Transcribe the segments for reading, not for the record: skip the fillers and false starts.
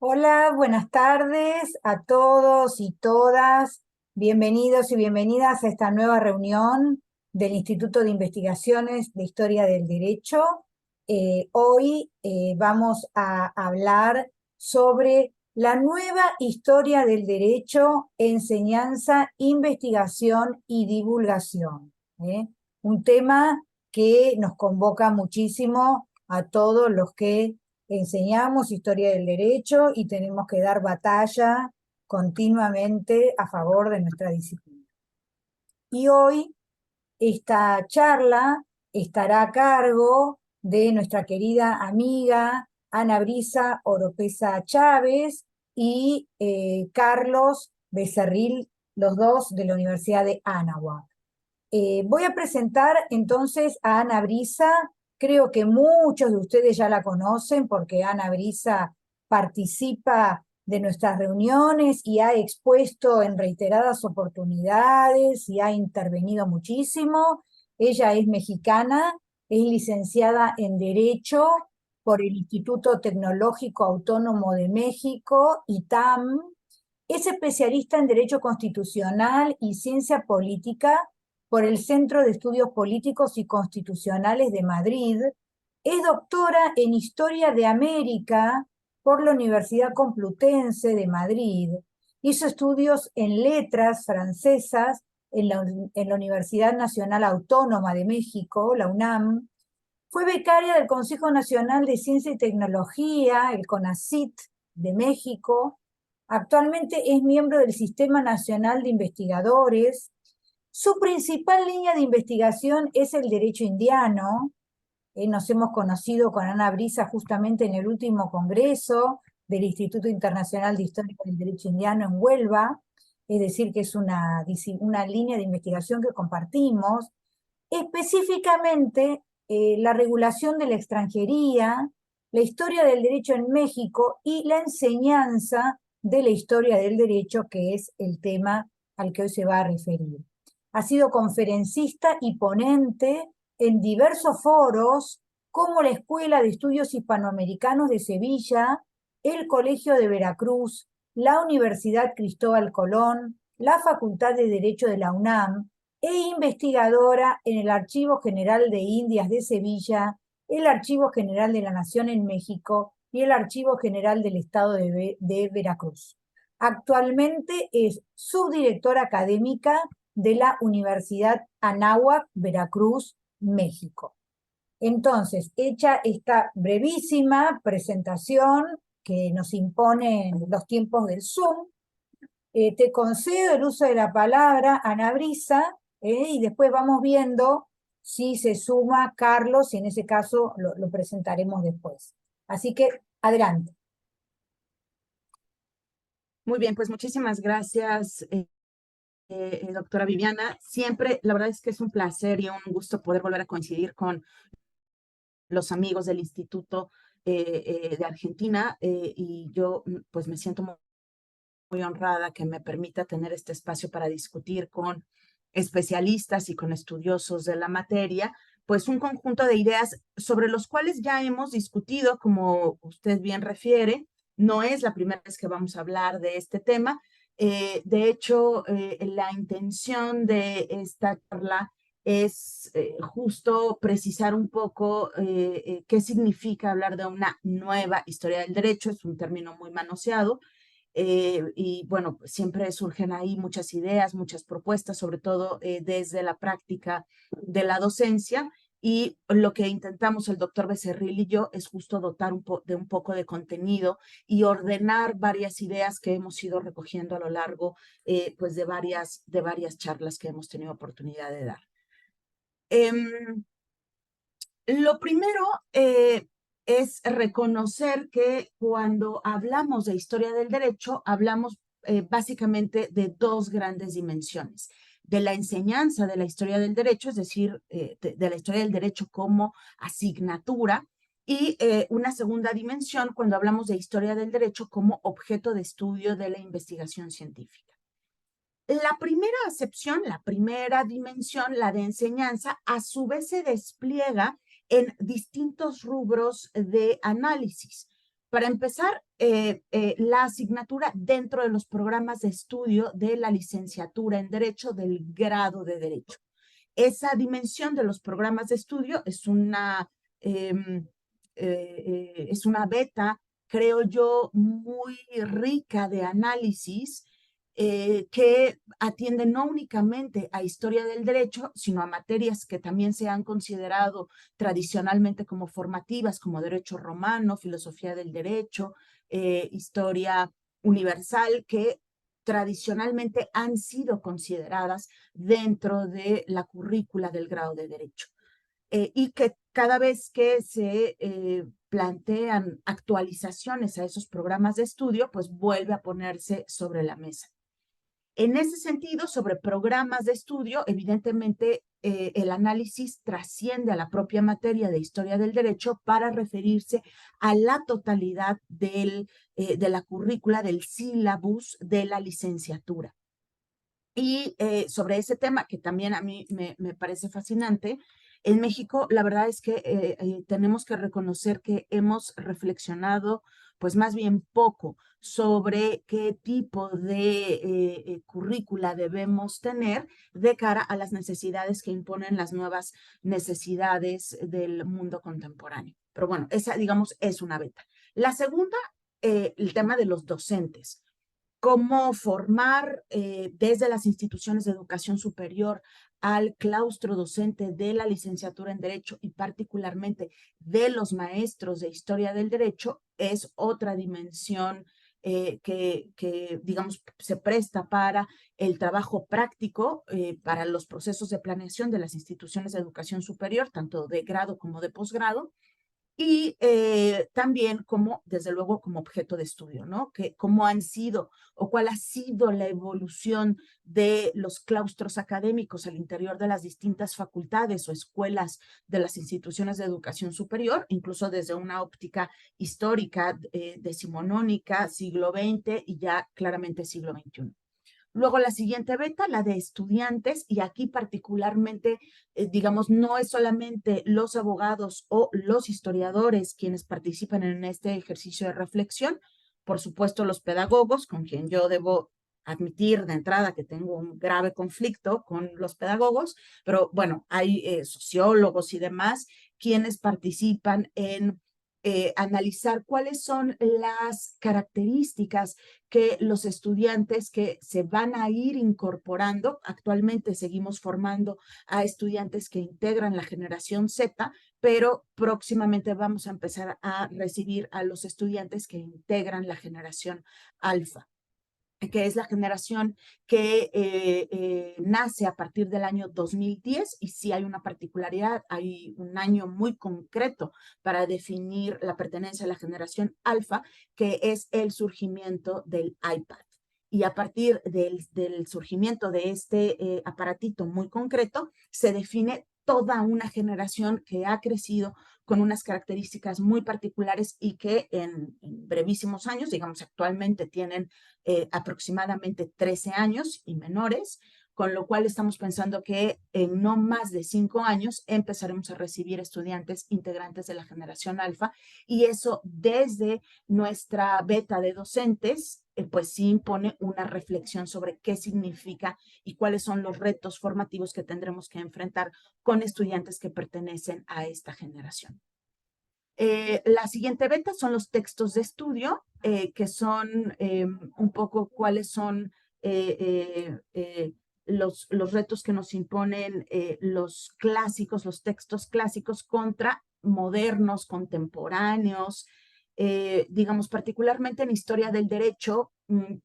Hola, buenas tardes a todos y todas. Bienvenidos y bienvenidas a esta nueva reunión del Instituto de Investigaciones de Historia del Derecho. Hoy vamos a hablar sobre la nueva historia del derecho, enseñanza, investigación y divulgación. Un tema que nos convoca muchísimo a todos los que enseñamos historia del derecho y tenemos que dar batalla continuamente a favor de nuestra disciplina. Y hoy esta charla estará a cargo de nuestra querida amiga Ana Brisa Oropesa Chávez y Carlos Becerril, los dos de la Universidad de Anáhuac. Voy a presentar entonces a Ana Brisa. Creo que muchos de ustedes ya la conocen porque Ana Brisa participa de nuestras reuniones y ha expuesto en reiteradas oportunidades y ha intervenido muchísimo. Ella es mexicana, es licenciada en Derecho por el Instituto Tecnológico Autónomo de México, ITAM. Es especialista en Derecho Constitucional y Ciencia Política por el Centro de Estudios Políticos y Constitucionales de Madrid. Es doctora en Historia de América por la Universidad Complutense de Madrid. Hizo estudios en letras francesas en la Universidad Nacional Autónoma de México, la UNAM. Fue becaria del Consejo Nacional de Ciencia y Tecnología, el CONACYT de México. Actualmente es miembro del Sistema Nacional de Investigadores. Su principal línea de investigación es el derecho indiano. Nos hemos conocido con Ana Brisa justamente en el último congreso del Instituto Internacional de Historia del Derecho Indiano en Huelva, es decir, que es una línea de investigación que compartimos. Específicamente, la regulación de la extranjería, la historia del derecho en México y la enseñanza de la historia del derecho, que es el tema al que hoy se va a referir. Ha sido conferencista y ponente en diversos foros, como la Escuela de Estudios Hispanoamericanos de Sevilla, el Colegio de Veracruz, la Universidad Cristóbal Colón, la Facultad de Derecho de la UNAM, e investigadora en el Archivo General de Indias de Sevilla, el Archivo General de la Nación en México y el Archivo General del Estado de Veracruz. Actualmente es subdirectora académica de la Universidad Anáhuac, Veracruz, México. Entonces, hecha esta brevísima presentación que nos imponen los tiempos del Zoom, te concedo el uso de la palabra, Ana Brisa, y después vamos viendo si se suma Carlos, y en ese caso lo presentaremos después. Así que, adelante. Muy bien, pues muchísimas gracias, doctora Viviana. Siempre, la verdad es que es un placer y un gusto poder volver a coincidir con los amigos del Instituto de Argentina y yo pues me siento muy honrada que me permita tener este espacio para discutir con especialistas y con estudiosos de la materia, pues un conjunto de ideas sobre los cuales ya hemos discutido, como usted bien refiere. No es la primera vez que vamos a hablar de este tema. De hecho, la intención de esta charla es justo precisar un poco qué significa hablar de una nueva historia del derecho. Es un término muy manoseado. Y bueno, pues siempre surgen ahí muchas ideas, muchas propuestas, sobre todo desde la práctica de la docencia. Y lo que intentamos el doctor Becerril y yo es justo dotar de un poco de contenido y ordenar varias ideas que hemos ido recogiendo a lo largo pues de varias charlas que hemos tenido oportunidad de dar. Lo primero es reconocer que cuando hablamos de historia del derecho, hablamos básicamente de dos grandes dimensiones: de la enseñanza de la historia del derecho, es decir, de la historia del derecho como asignatura, y una segunda dimensión cuando hablamos de historia del derecho como objeto de estudio de la investigación científica. La primera acepción, la primera dimensión, la de enseñanza, a su vez se despliega en distintos rubros de análisis. Para empezar, la asignatura dentro de los programas de estudio de la licenciatura en Derecho del grado de Derecho. Esa dimensión de los programas de estudio em, es una beta, creo yo, muy rica de análisis que atiende no únicamente a historia del derecho, sino a materias que también se han considerado tradicionalmente como formativas, como derecho romano, filosofía del derecho, historia universal, que tradicionalmente han sido consideradas dentro de la currícula del grado de derecho. Y que cada vez que se plantean actualizaciones a esos programas de estudio, pues vuelve a ponerse sobre la mesa. En ese sentido, sobre programas de estudio, evidentemente el análisis trasciende a la propia materia de historia del derecho para referirse a la totalidad de la currícula, del sílabus de la licenciatura. Y sobre ese tema, que también a mí me parece fascinante, en México la verdad es que tenemos que reconocer que hemos reflexionado pues más bien poco sobre qué tipo de currícula debemos tener de cara a las necesidades que imponen las nuevas necesidades del mundo contemporáneo. Pero bueno, esa digamos es una beta. La segunda, el tema de los docentes, cómo formar desde las instituciones de educación superior al claustro docente de la licenciatura en Derecho y particularmente de los maestros de Historia del Derecho es otra dimensión digamos, se presta para el trabajo práctico, para los procesos de planeación de las instituciones de educación superior, tanto de grado como de posgrado, y también como, desde luego, como objeto de estudio, ¿no? Que cómo han sido o cuál ha sido la evolución de los claustros académicos al interior de las distintas facultades o escuelas de las instituciones de educación superior, incluso desde una óptica histórica, decimonónica, siglo XX y ya claramente siglo XXI. Luego la siguiente beta, la de estudiantes, y aquí particularmente, digamos, no es solamente los abogados o los historiadores quienes participan en este ejercicio de reflexión, por supuesto los pedagogos, con quien yo debo admitir de entrada que tengo un grave conflicto con los pedagogos, pero bueno, hay sociólogos y demás quienes participan en analizar cuáles son las características que los estudiantes que se van a ir incorporando, actualmente seguimos formando a estudiantes que integran la generación Z, pero próximamente vamos a empezar a recibir a los estudiantes que integran la generación alfa, que es la generación que nace a partir del año 2010, y sí hay una particularidad, hay un año muy concreto para definir la pertenencia a la generación alfa, que es el surgimiento del iPad. Y a partir del surgimiento de este aparatito muy concreto, se define toda una generación que ha crecido con unas características muy particulares y que en brevísimos años, digamos actualmente tienen aproximadamente 13 años y menores, con lo cual estamos pensando que en no más de 5 años empezaremos a recibir estudiantes integrantes de la generación alfa, y eso desde nuestra beta de docentes, pues sí impone una reflexión sobre qué significa y cuáles son los retos formativos que tendremos que enfrentar con estudiantes que pertenecen a esta generación. La siguiente beta son los textos de estudio, que son un poco cuáles son los retos que nos imponen los clásicos, los textos clásicos contra modernos, contemporáneos. Digamos, particularmente en historia del derecho,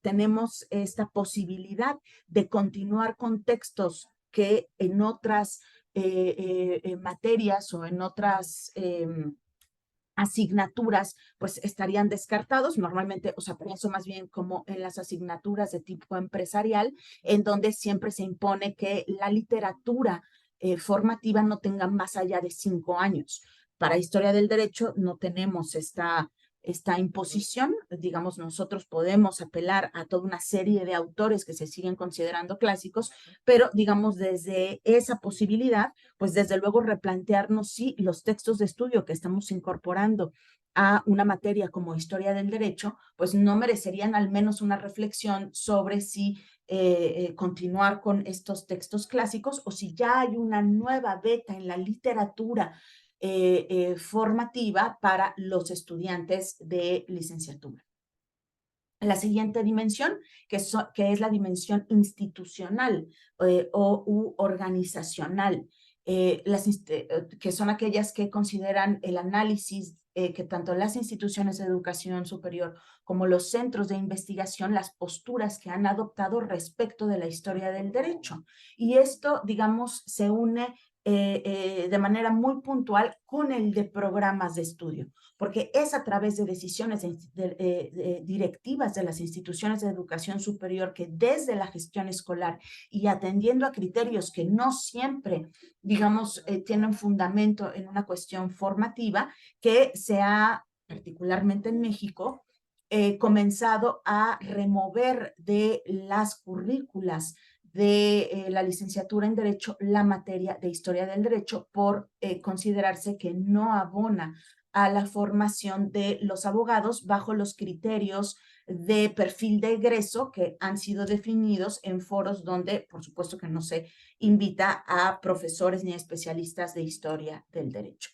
tenemos esta posibilidad de continuar con textos que en otras materias o en otras asignaturas, pues estarían descartados. Normalmente, o sea, pienso más bien como en las asignaturas de tipo empresarial, en donde siempre se impone que la literatura formativa no tenga más allá de 5 años. Para historia del derecho no tenemos esta imposición, digamos, nosotros podemos apelar a toda una serie de autores que se siguen considerando clásicos, pero digamos desde esa posibilidad, pues desde luego replantearnos si los textos de estudio que estamos incorporando a una materia como historia del derecho, pues no merecerían al menos una reflexión sobre si continuar con estos textos clásicos o si ya hay una nueva beta en la literatura formativa para los estudiantes de licenciatura. La siguiente dimensión, que es la dimensión institucional u organizacional, que son aquellas que consideran el análisis que tanto las instituciones de educación superior como los centros de investigación, las posturas que han adoptado respecto de la historia del derecho. Y esto, digamos, se une de manera muy puntual con el de programas de estudio, porque es a través de decisiones directivas de las instituciones de educación superior que desde la gestión escolar y atendiendo a criterios que no siempre, digamos, tienen fundamento en una cuestión formativa, que se ha, particularmente en México, comenzado a remover de las currículas de la licenciatura en Derecho la materia de Historia del Derecho por considerarse que no abona a la formación de los abogados bajo los criterios de perfil de egreso que han sido definidos en foros donde, por supuesto que no se invita a profesores ni especialistas de historia del derecho.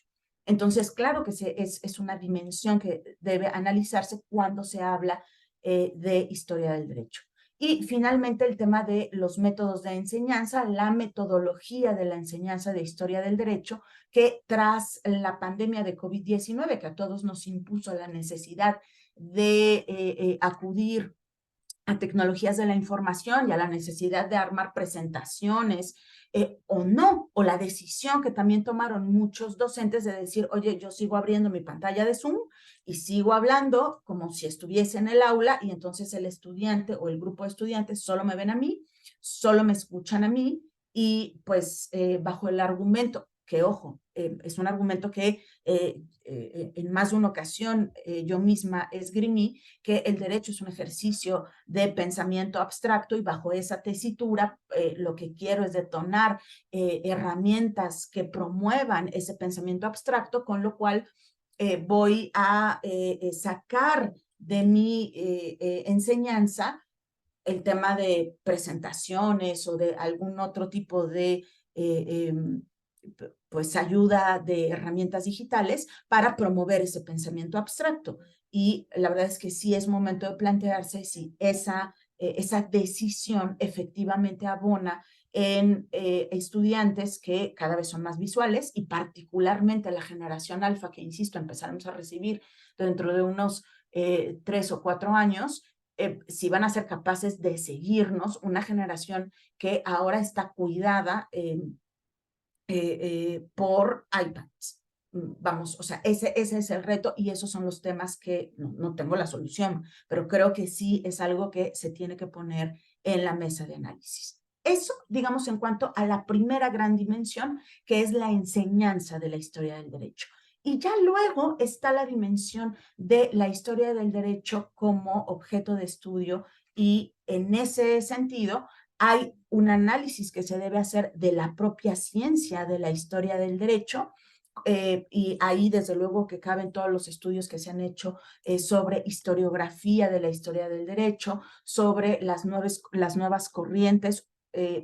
Entonces, claro que es una dimensión que debe analizarse cuando se habla de historia del derecho. Y finalmente el tema de los métodos de enseñanza, la metodología de la enseñanza de historia del derecho, que tras la pandemia de COVID-19, que a todos nos impuso la necesidad de acudir a tecnologías de la información y a la necesidad de armar presentaciones, o no, o la decisión que también tomaron muchos docentes de decir, oye, yo sigo abriendo mi pantalla de Zoom y sigo hablando como si estuviese en el aula y entonces el estudiante o el grupo de estudiantes solo me ven a mí, solo me escuchan a mí y pues bajo el argumento, que ojo, es un argumento que en más de una ocasión yo misma esgrimí, que el derecho es un ejercicio de pensamiento abstracto y bajo esa tesitura lo que quiero es detonar herramientas que promuevan ese pensamiento abstracto, con lo cual voy a sacar de mi enseñanza el tema de presentaciones o de algún otro tipo de pues ayuda de herramientas digitales para promover ese pensamiento abstracto. Y la verdad es que sí es momento de plantearse si esa decisión efectivamente abona en estudiantes que cada vez son más visuales y particularmente la generación alfa, que insisto, empezaremos a recibir dentro de unos 3 o 4 años, si van a ser capaces de seguirnos, una generación que ahora está cuidada por iPads. Vamos, o sea, ese es el reto y esos son los temas que no tengo la solución, pero creo que sí es algo que se tiene que poner en la mesa de análisis. Eso, digamos, en cuanto a la primera gran dimensión, que es la enseñanza de la historia del derecho. Y ya luego está la dimensión de la historia del derecho como objeto de estudio y en ese sentido hay un análisis que se debe hacer de la propia ciencia de la historia del derecho, y ahí desde luego que caben todos los estudios que se han hecho sobre historiografía de la historia del derecho, sobre las nuevas corrientes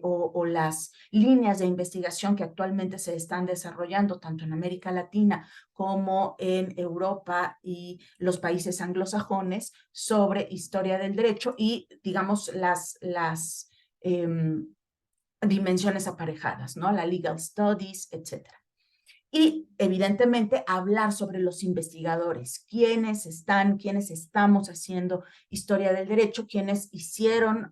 o las líneas de investigación que actualmente se están desarrollando tanto en América Latina como en Europa y los países anglosajones sobre historia del derecho y, digamos, las dimensiones aparejadas, ¿no? La legal studies, etcétera. Y evidentemente hablar sobre los investigadores, quiénes estamos haciendo historia del derecho, quiénes hicieron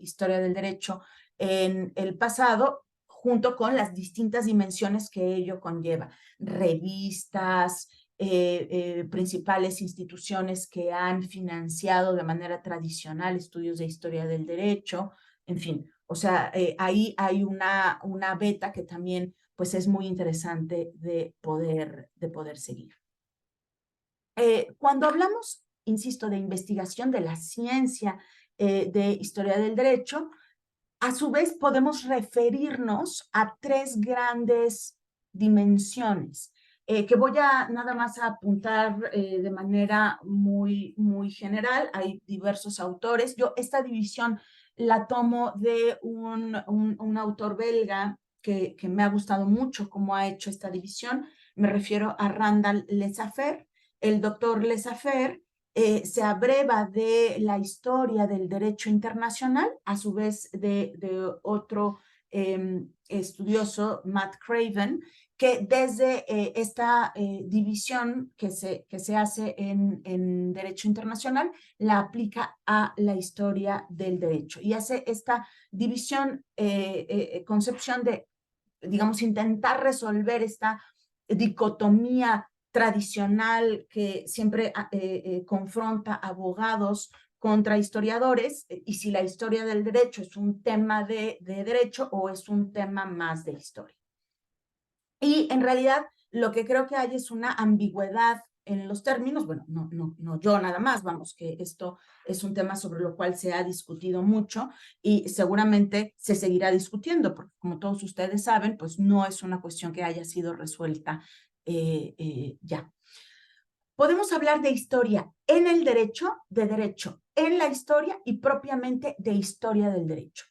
historia del derecho en el pasado, junto con las distintas dimensiones que ello conlleva. Revistas, principales instituciones que han financiado de manera tradicional estudios de historia del derecho, en fin, o sea, ahí hay una beta que también pues es muy interesante de poder seguir. Cuando hablamos, insisto, de investigación de la ciencia de historia del derecho, a su vez podemos referirnos a 3 grandes dimensiones. que voy a nada más a apuntar de manera muy general. Hay diversos autores. Yo esta división la tomo de un autor belga que me ha gustado mucho cómo ha hecho esta división. Me refiero a Randall Lesafer. El doctor Lesafer se abreva de la historia del derecho internacional, a su vez de otro estudioso, Matt Craven, que desde esta división que se hace en derecho internacional, la aplica a la historia del derecho y hace esta división, concepción de, digamos, intentar resolver esta dicotomía tradicional que siempre confronta abogados contra historiadores, y si la historia del derecho es un tema de derecho o es un tema más de historia. Y en realidad lo que creo que hay es una ambigüedad en los términos. Bueno, no yo nada más, vamos, que esto es un tema sobre lo cual se ha discutido mucho y seguramente se seguirá discutiendo, porque como todos ustedes saben, pues no es una cuestión que haya sido resuelta ya. Podemos hablar de historia en el derecho, de derecho en la historia y propiamente de historia del derecho.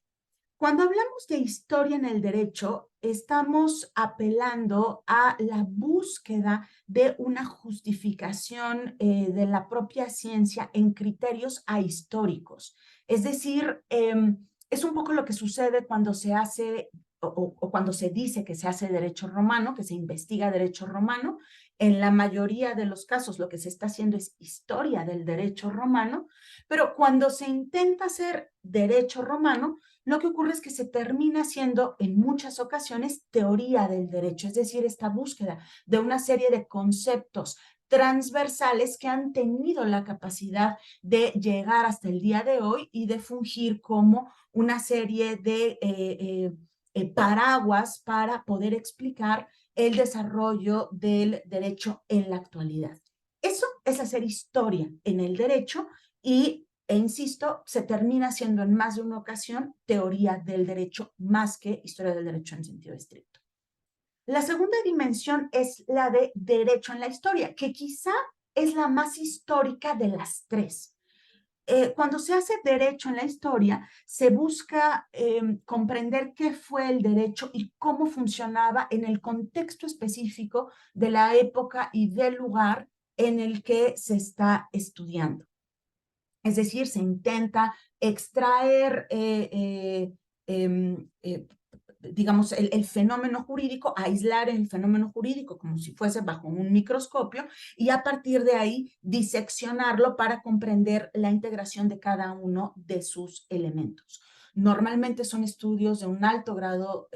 Cuando hablamos de historia en el derecho, estamos apelando a la búsqueda de una justificación de la propia ciencia en criterios ahistóricos. Es decir, es un poco lo que sucede cuando se hace o cuando se dice que se hace derecho romano, que se investiga derecho romano. En la mayoría de los casos lo que se está haciendo es historia del derecho romano, pero cuando se intenta hacer derecho romano, lo que ocurre es que se termina haciendo en muchas ocasiones teoría del derecho, es decir, esta búsqueda de una serie de conceptos transversales que han tenido la capacidad de llegar hasta el día de hoy y de fungir como una serie de paraguas para poder explicar el desarrollo del derecho en la actualidad. Eso es hacer historia en el derecho y insisto, se termina haciendo en más de una ocasión teoría del derecho más que historia del derecho en sentido estricto. La segunda dimensión es la de derecho en la historia, que quizá es la más histórica de las tres. Cuando se hace derecho en la historia, se busca comprender qué fue el derecho y cómo funcionaba en el contexto específico de la época y del lugar en el que se está estudiando. Es decir, se intenta extraer, digamos, el fenómeno jurídico, aislar el fenómeno jurídico como si fuese bajo un microscopio y a partir de ahí diseccionarlo para comprender la integración de cada uno de sus elementos. Normalmente son estudios de un alto grado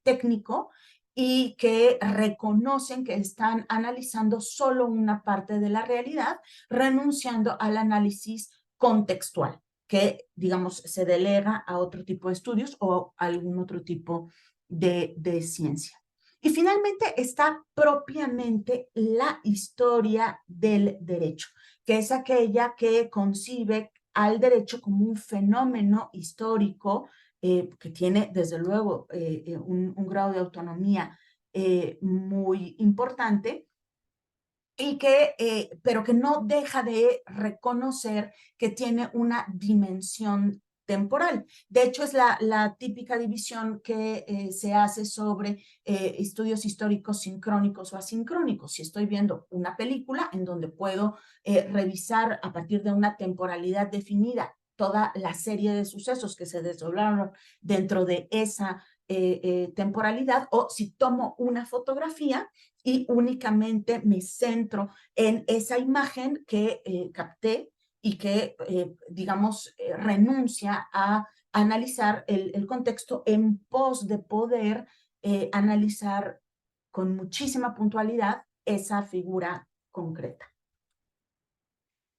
técnico y que reconocen que están analizando solo una parte de la realidad, renunciando al análisis contextual, que, digamos, se delega a otro tipo de estudios o a algún otro tipo de ciencia. Y finalmente está propiamente la historia del derecho, que es aquella que concibe al derecho como un fenómeno histórico que tiene, desde luego, un grado de autonomía muy importante, y que, pero que no deja de reconocer que tiene una dimensión temporal. De hecho, es la típica división que se hace sobre estudios históricos sincrónicos o asincrónicos. Si estoy viendo una película en donde puedo revisar a partir de una temporalidad definida toda la serie de sucesos que se desdoblaron dentro de esa temporalidad, o si tomo una fotografía y únicamente me centro en esa imagen que capté y que, digamos, renuncia a analizar el contexto en pos de poder analizar con muchísima puntualidad esa figura concreta.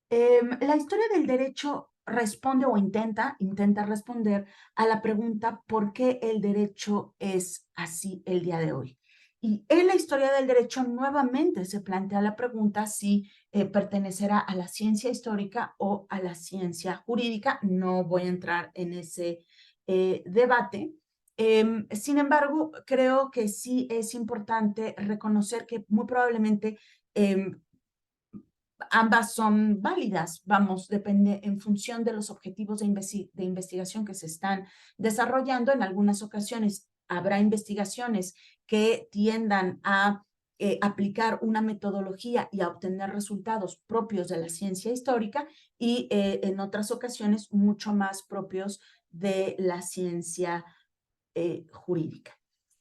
La historia del derecho responde o intenta responder a la pregunta ¿por qué el derecho es así el día de hoy? Y en la historia del derecho nuevamente se plantea la pregunta si pertenecerá a la ciencia histórica o a la ciencia jurídica. No voy a entrar en ese debate, Sin embargo, creo que sí es importante reconocer que muy probablemente ambas son válidas, vamos, depende en función de los objetivos de investigación que se están desarrollando. En algunas ocasiones habrá investigaciones que tiendan a aplicar una metodología y a obtener resultados propios de la ciencia histórica y en otras ocasiones mucho más propios de la ciencia jurídica.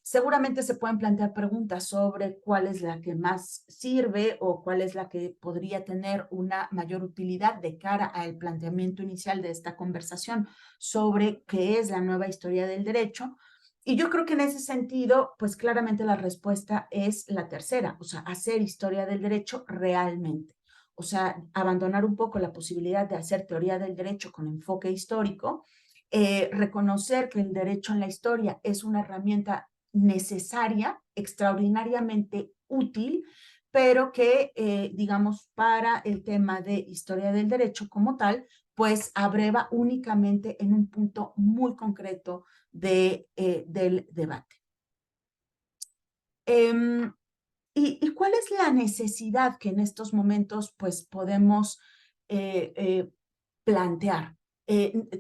Seguramente se pueden plantear preguntas sobre cuál es la que más sirve o cuál es la que podría tener una mayor utilidad de cara al planteamiento inicial de esta conversación sobre qué es la nueva historia del derecho. Y yo creo que en ese sentido, pues claramente la respuesta es la tercera, o sea, hacer historia del derecho realmente. O sea, abandonar un poco la posibilidad de hacer teoría del derecho con enfoque histórico, reconocer que el derecho en la historia es una herramienta necesaria, extraordinariamente útil, pero que, digamos, para el tema de historia del derecho como tal, pues abreva únicamente en un punto muy concreto del debate. ¿Y cuál es la necesidad que en estos momentos pues podemos plantear?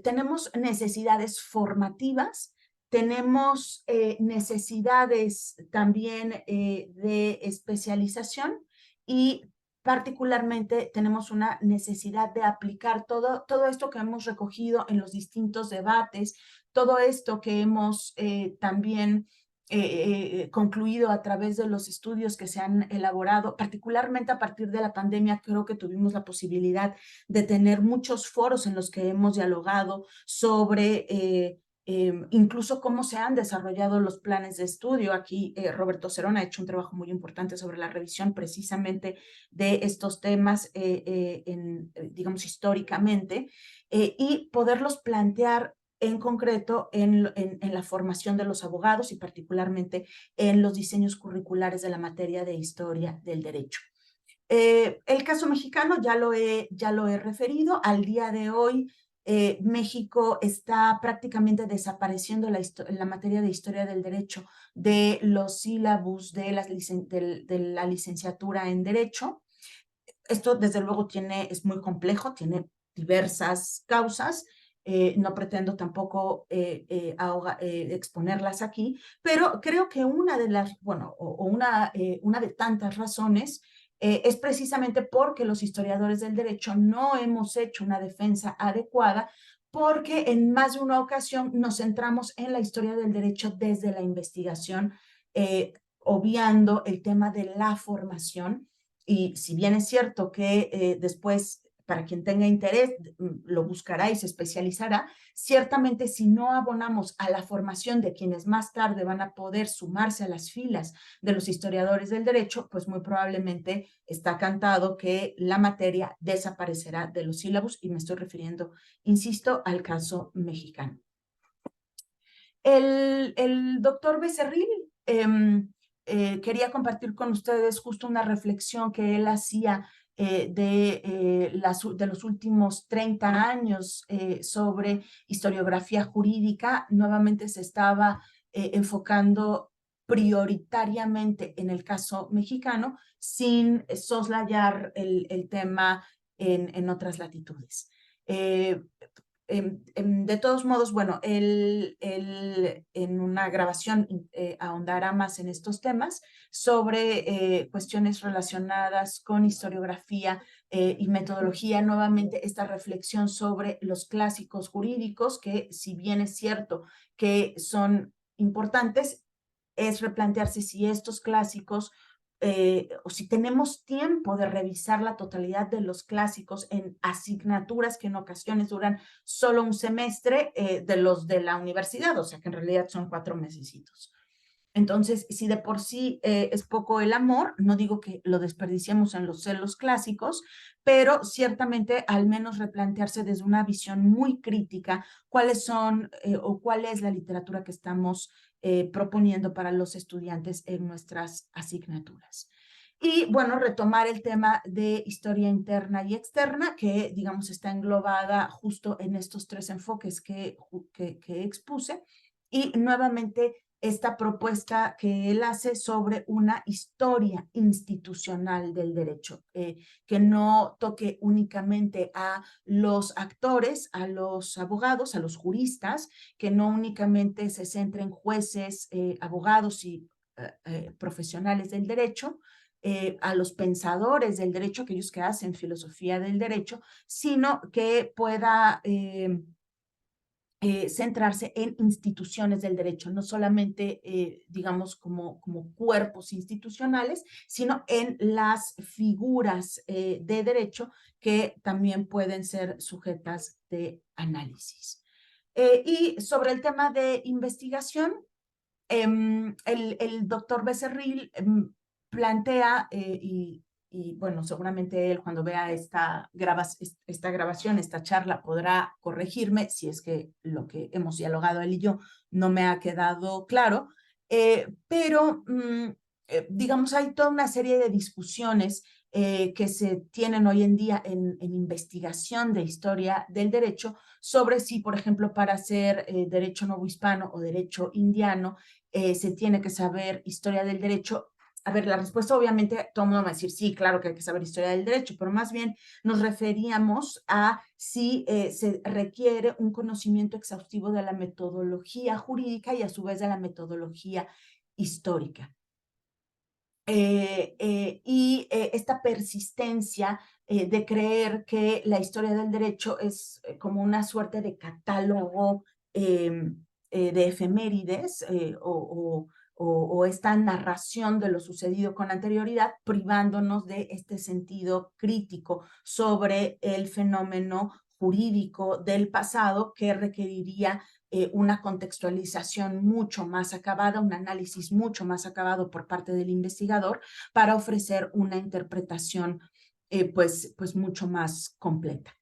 Tenemos necesidades formativas, tenemos necesidades también de especialización y particularmente tenemos una necesidad de aplicar todo esto que hemos recogido en los distintos debates, todo esto que hemos también concluido a través de los estudios que se han elaborado, particularmente a partir de la pandemia. Creo que tuvimos la posibilidad de tener muchos foros en los que hemos dialogado sobre incluso cómo se han desarrollado los planes de estudio. Aquí Roberto Cerón ha hecho un trabajo muy importante sobre la revisión precisamente de estos temas, digamos, históricamente, y poderlos plantear en concreto en la formación de los abogados y particularmente en los diseños curriculares de la materia de historia del derecho. El caso mexicano ya lo he referido. Al día de hoy, México está prácticamente desapareciendo la materia de historia del derecho de los sílabus de la licenciatura en derecho. Esto, desde luego, es muy complejo, tiene diversas causas. No pretendo tampoco exponerlas aquí, pero creo que una de las, bueno, una de tantas razones es precisamente porque los historiadores del derecho no hemos hecho una defensa adecuada, porque en más de una ocasión nos centramos en la historia del derecho desde la investigación, obviando el tema de la formación. Y si bien es cierto que después, para quien tenga interés, lo buscará y se especializará, ciertamente si no abonamos a la formación de quienes más tarde van a poder sumarse a las filas de los historiadores del derecho, pues muy probablemente está cantado que la materia desaparecerá de los sílabos, y me estoy refiriendo, insisto, al caso mexicano. El doctor Becerril quería compartir con ustedes justo una reflexión que él hacía de los últimos 30 años sobre historiografía jurídica. Nuevamente se estaba enfocando prioritariamente en el caso mexicano, sin soslayar el tema en otras latitudes. De todos modos, bueno, él en una grabación ahondará más en estos temas sobre cuestiones relacionadas con historiografía y metodología. Nuevamente, esta reflexión sobre los clásicos jurídicos, que si bien es cierto que son importantes, es replantearse si estos clásicos o si tenemos tiempo de revisar la totalidad de los clásicos en asignaturas que en ocasiones duran solo un semestre de los de la universidad, o sea que en realidad son 4 mesecitos. Entonces, si de por sí es poco el amor, no digo que lo desperdiciemos en los celos clásicos, pero ciertamente al menos replantearse desde una visión muy crítica cuáles son o cuál es la literatura que estamos proponiendo para los estudiantes en nuestras asignaturas. Y bueno, retomar el tema de historia interna y externa, que digamos está englobada justo en estos 3 enfoques que expuse. y nuevamente esta propuesta que él hace sobre una historia institucional del derecho, que no toque únicamente a los actores, a los abogados, a los juristas, que no únicamente se centre en jueces, abogados y profesionales del derecho, a los pensadores del derecho, aquellos que hacen filosofía del derecho, sino que pueda centrarse en instituciones del derecho, no solamente, digamos, como cuerpos institucionales, sino en las figuras de derecho que también pueden ser sujetas de análisis. Y sobre el tema de investigación, el doctor Becerril plantea, y bueno, seguramente él cuando vea esta grabación, esta charla, podrá corregirme si es que lo que hemos dialogado él y yo no me ha quedado claro, pero digamos, hay toda una serie de discusiones que se tienen hoy en día en investigación de historia del derecho sobre si, por ejemplo, para hacer derecho novohispano o derecho indiano, se tiene que saber historia del derecho. A ver, la respuesta obviamente todo el mundo va a decir, sí, claro que hay que saber historia del derecho, pero más bien nos referíamos a si se requiere un conocimiento exhaustivo de la metodología jurídica y a su vez de la metodología histórica. Esta persistencia de creer que la historia del derecho es como una suerte de catálogo de efemérides o esta narración de lo sucedido con anterioridad, privándonos de este sentido crítico sobre el fenómeno jurídico del pasado que requeriría una contextualización mucho más acabada, un análisis mucho más acabado por parte del investigador para ofrecer una interpretación pues mucho más completa.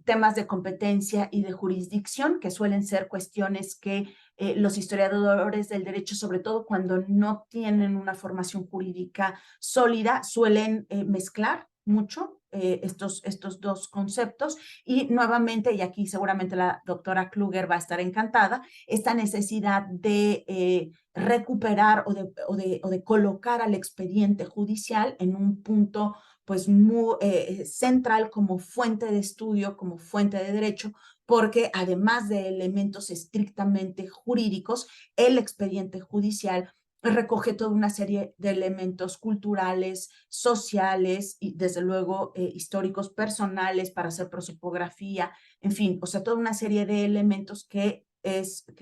Temas de competencia y de jurisdicción, que suelen ser cuestiones que los historiadores del derecho, sobre todo cuando no tienen una formación jurídica sólida, suelen mezclar mucho estos dos conceptos y nuevamente, y aquí seguramente la doctora Kluger va a estar encantada, esta necesidad de recuperar o de colocar al expediente judicial en un punto pues muy central como fuente de estudio, como fuente de derecho, porque además de elementos estrictamente jurídicos, el expediente judicial recoge toda una serie de elementos culturales, sociales y desde luego históricos, personales para hacer prosopografía, en fin, o sea, toda una serie de elementos que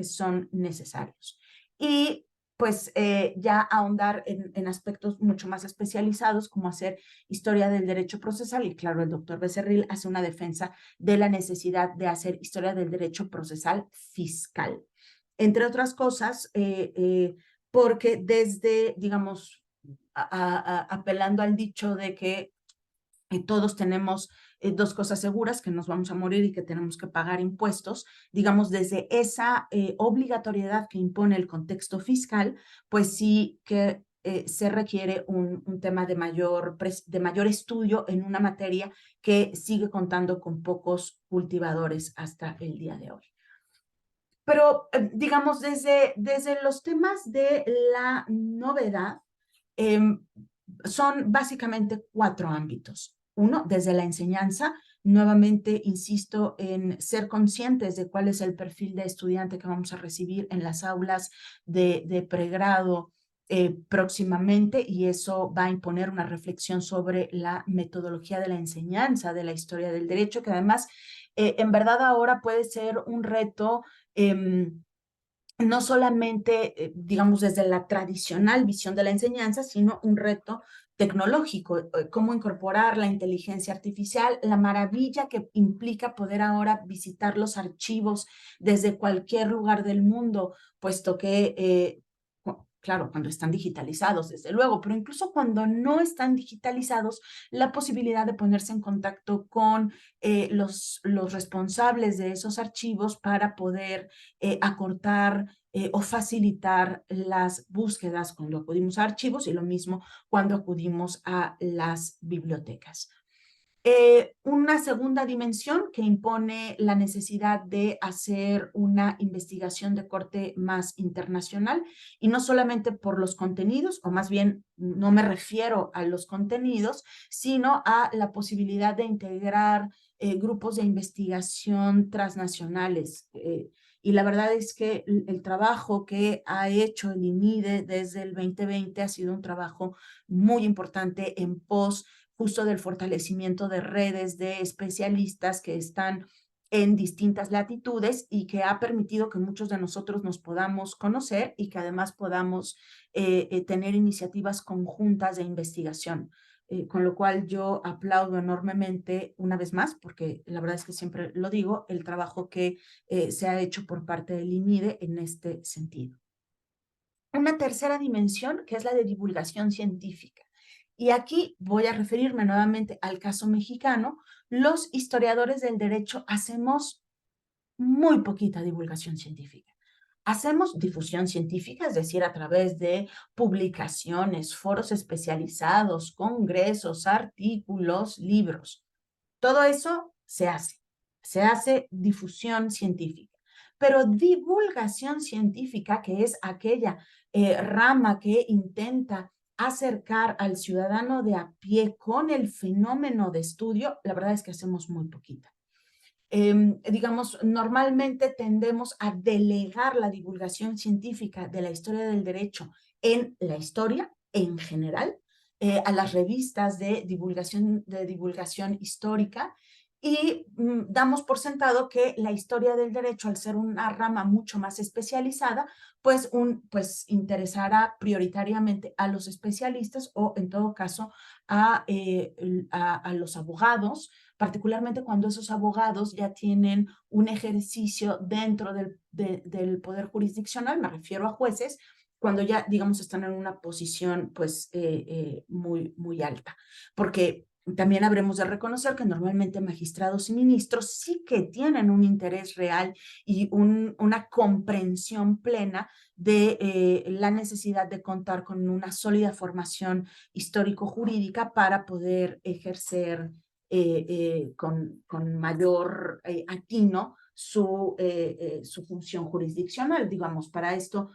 son necesarios. Y pues ya ahondar en aspectos mucho más especializados, como hacer historia del derecho procesal, y claro, el doctor Becerril hace una defensa de la necesidad de hacer historia del derecho procesal fiscal. Entre otras cosas, porque desde, digamos, apelando al dicho de que todos tenemos dos cosas seguras, que nos vamos a morir y que tenemos que pagar impuestos, digamos, desde esa obligatoriedad que impone el contexto fiscal, pues sí que se requiere un tema de mayor estudio en una materia que sigue contando con pocos cultivadores hasta el día de hoy. Pero, digamos, desde los temas de la novedad, son básicamente 4 ámbitos. Uno, desde la enseñanza, nuevamente insisto en ser conscientes de cuál es el perfil de estudiante que vamos a recibir en las aulas de pregrado próximamente, y eso va a imponer una reflexión sobre la metodología de la enseñanza de la historia del derecho, que además en verdad ahora puede ser un reto no solamente, digamos, desde la tradicional visión de la enseñanza, sino un reto tecnológico, cómo incorporar la inteligencia artificial, la maravilla que implica poder ahora visitar los archivos desde cualquier lugar del mundo, puesto que, claro, cuando están digitalizados, desde luego, pero incluso cuando no están digitalizados, la posibilidad de ponerse en contacto con los responsables de esos archivos para poder acortar o facilitar las búsquedas cuando acudimos a archivos, y lo mismo cuando acudimos a las bibliotecas. Una segunda dimensión que impone la necesidad de hacer una investigación de corte más internacional, y no solamente por los contenidos, o más bien no me refiero a los contenidos, sino a la posibilidad de integrar grupos de investigación transnacionales. Y la verdad es que el trabajo que ha hecho el INIDE desde el 2020 ha sido un trabajo muy importante en pos justo del fortalecimiento de redes de especialistas que están en distintas latitudes y que ha permitido que muchos de nosotros nos podamos conocer y que además podamos tener iniciativas conjuntas de investigación. Con lo cual yo aplaudo enormemente, una vez más, porque la verdad es que siempre lo digo, el trabajo que se ha hecho por parte del INIDE en este sentido. Una tercera dimensión, que es la de divulgación científica. Y aquí voy a referirme nuevamente al caso mexicano. Los historiadores del derecho hacemos muy poquita divulgación científica. Hacemos difusión científica, es decir, a través de publicaciones, foros especializados, congresos, artículos, libros. Todo eso se hace difusión científica. Pero divulgación científica, que es aquella rama que intenta acercar al ciudadano de a pie con el fenómeno de estudio, la verdad es que hacemos muy poquita. Digamos, normalmente tendemos a delegar la divulgación científica de la historia del derecho en la historia en general, a las revistas de divulgación histórica, y damos por sentado que la historia del derecho, al ser una rama mucho más especializada, pues interesará prioritariamente a los especialistas o en todo caso a los abogados, particularmente cuando esos abogados ya tienen un ejercicio dentro del poder jurisdiccional, me refiero a jueces, cuando ya, digamos, están en una posición pues muy alta. Porque también habremos de reconocer que normalmente magistrados y ministros sí que tienen un interés real y una comprensión plena de la necesidad de contar con una sólida formación histórico-jurídica para poder ejercer con mayor atino su función jurisdiccional. Digamos, para esto,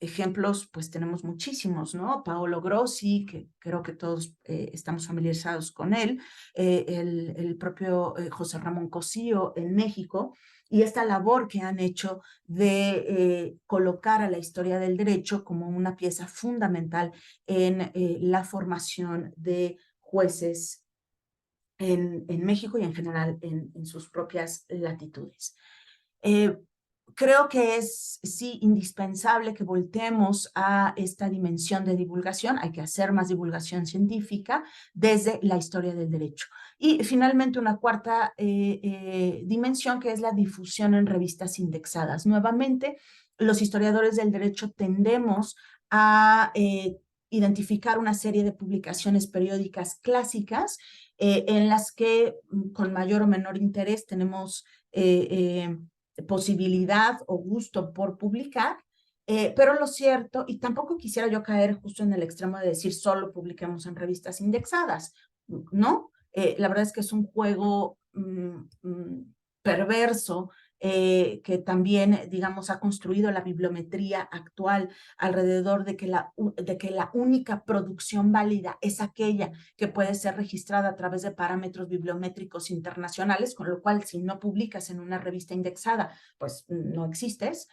ejemplos, pues tenemos muchísimos, ¿no? Paolo Grossi, que creo que todos estamos familiarizados con él, el propio José Ramón Cosío en México, y esta labor que han hecho de colocar a la historia del derecho como una pieza fundamental en la formación de jueces en México y en general en sus propias latitudes. Creo que es, sí, indispensable que voltemos a esta dimensión de divulgación. Hay que hacer más divulgación científica desde la historia del derecho. Y finalmente una cuarta dimensión, que es la difusión en revistas indexadas. Nuevamente, los historiadores del derecho tendemos a identificar una serie de publicaciones periódicas clásicas en las que con mayor o menor interés tenemos posibilidad o gusto por publicar, pero lo cierto, y tampoco quisiera yo caer justo en el extremo de decir solo publiquemos en revistas indexadas, ¿no? La verdad es que es un juego perverso que también, digamos, ha construido la bibliometría actual alrededor de que la única producción válida es aquella que puede ser registrada a través de parámetros bibliométricos internacionales, con lo cual si no publicas en una revista indexada, pues no existes.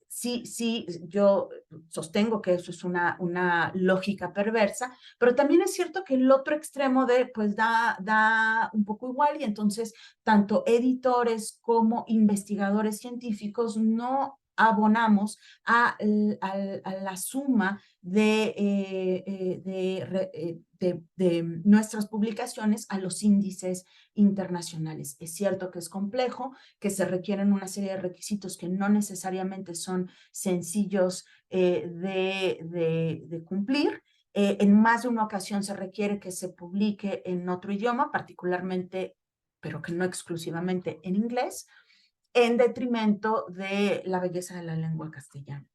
Sí, yo sostengo que eso es una lógica perversa, pero también es cierto que el otro extremo pues da un poco igual, y entonces tanto editores como investigadores científicos no abonamos a la suma de nuestras publicaciones a los índices internacionales. Es cierto que es complejo, que se requieren una serie de requisitos que no necesariamente son sencillos de cumplir. En más de una ocasión se requiere que se publique en otro idioma, particularmente, pero que no exclusivamente en inglés, en detrimento de la belleza de la lengua castellana.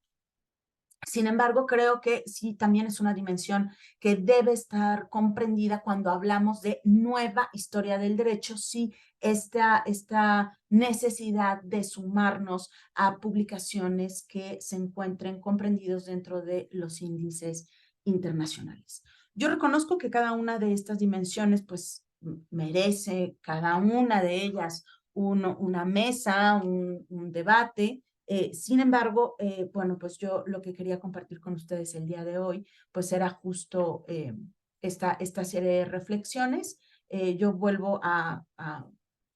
Sin embargo, creo que sí también es una dimensión que debe estar comprendida cuando hablamos de nueva historia del derecho, sí, esta necesidad de sumarnos a publicaciones que se encuentren comprendidos dentro de los índices internacionales. Yo reconozco que cada una de estas dimensiones, pues, merece cada una de ellas una mesa, un debate. Sin embargo, bueno, pues yo lo que quería compartir con ustedes el día de hoy, pues era justo esta serie de reflexiones. Yo vuelvo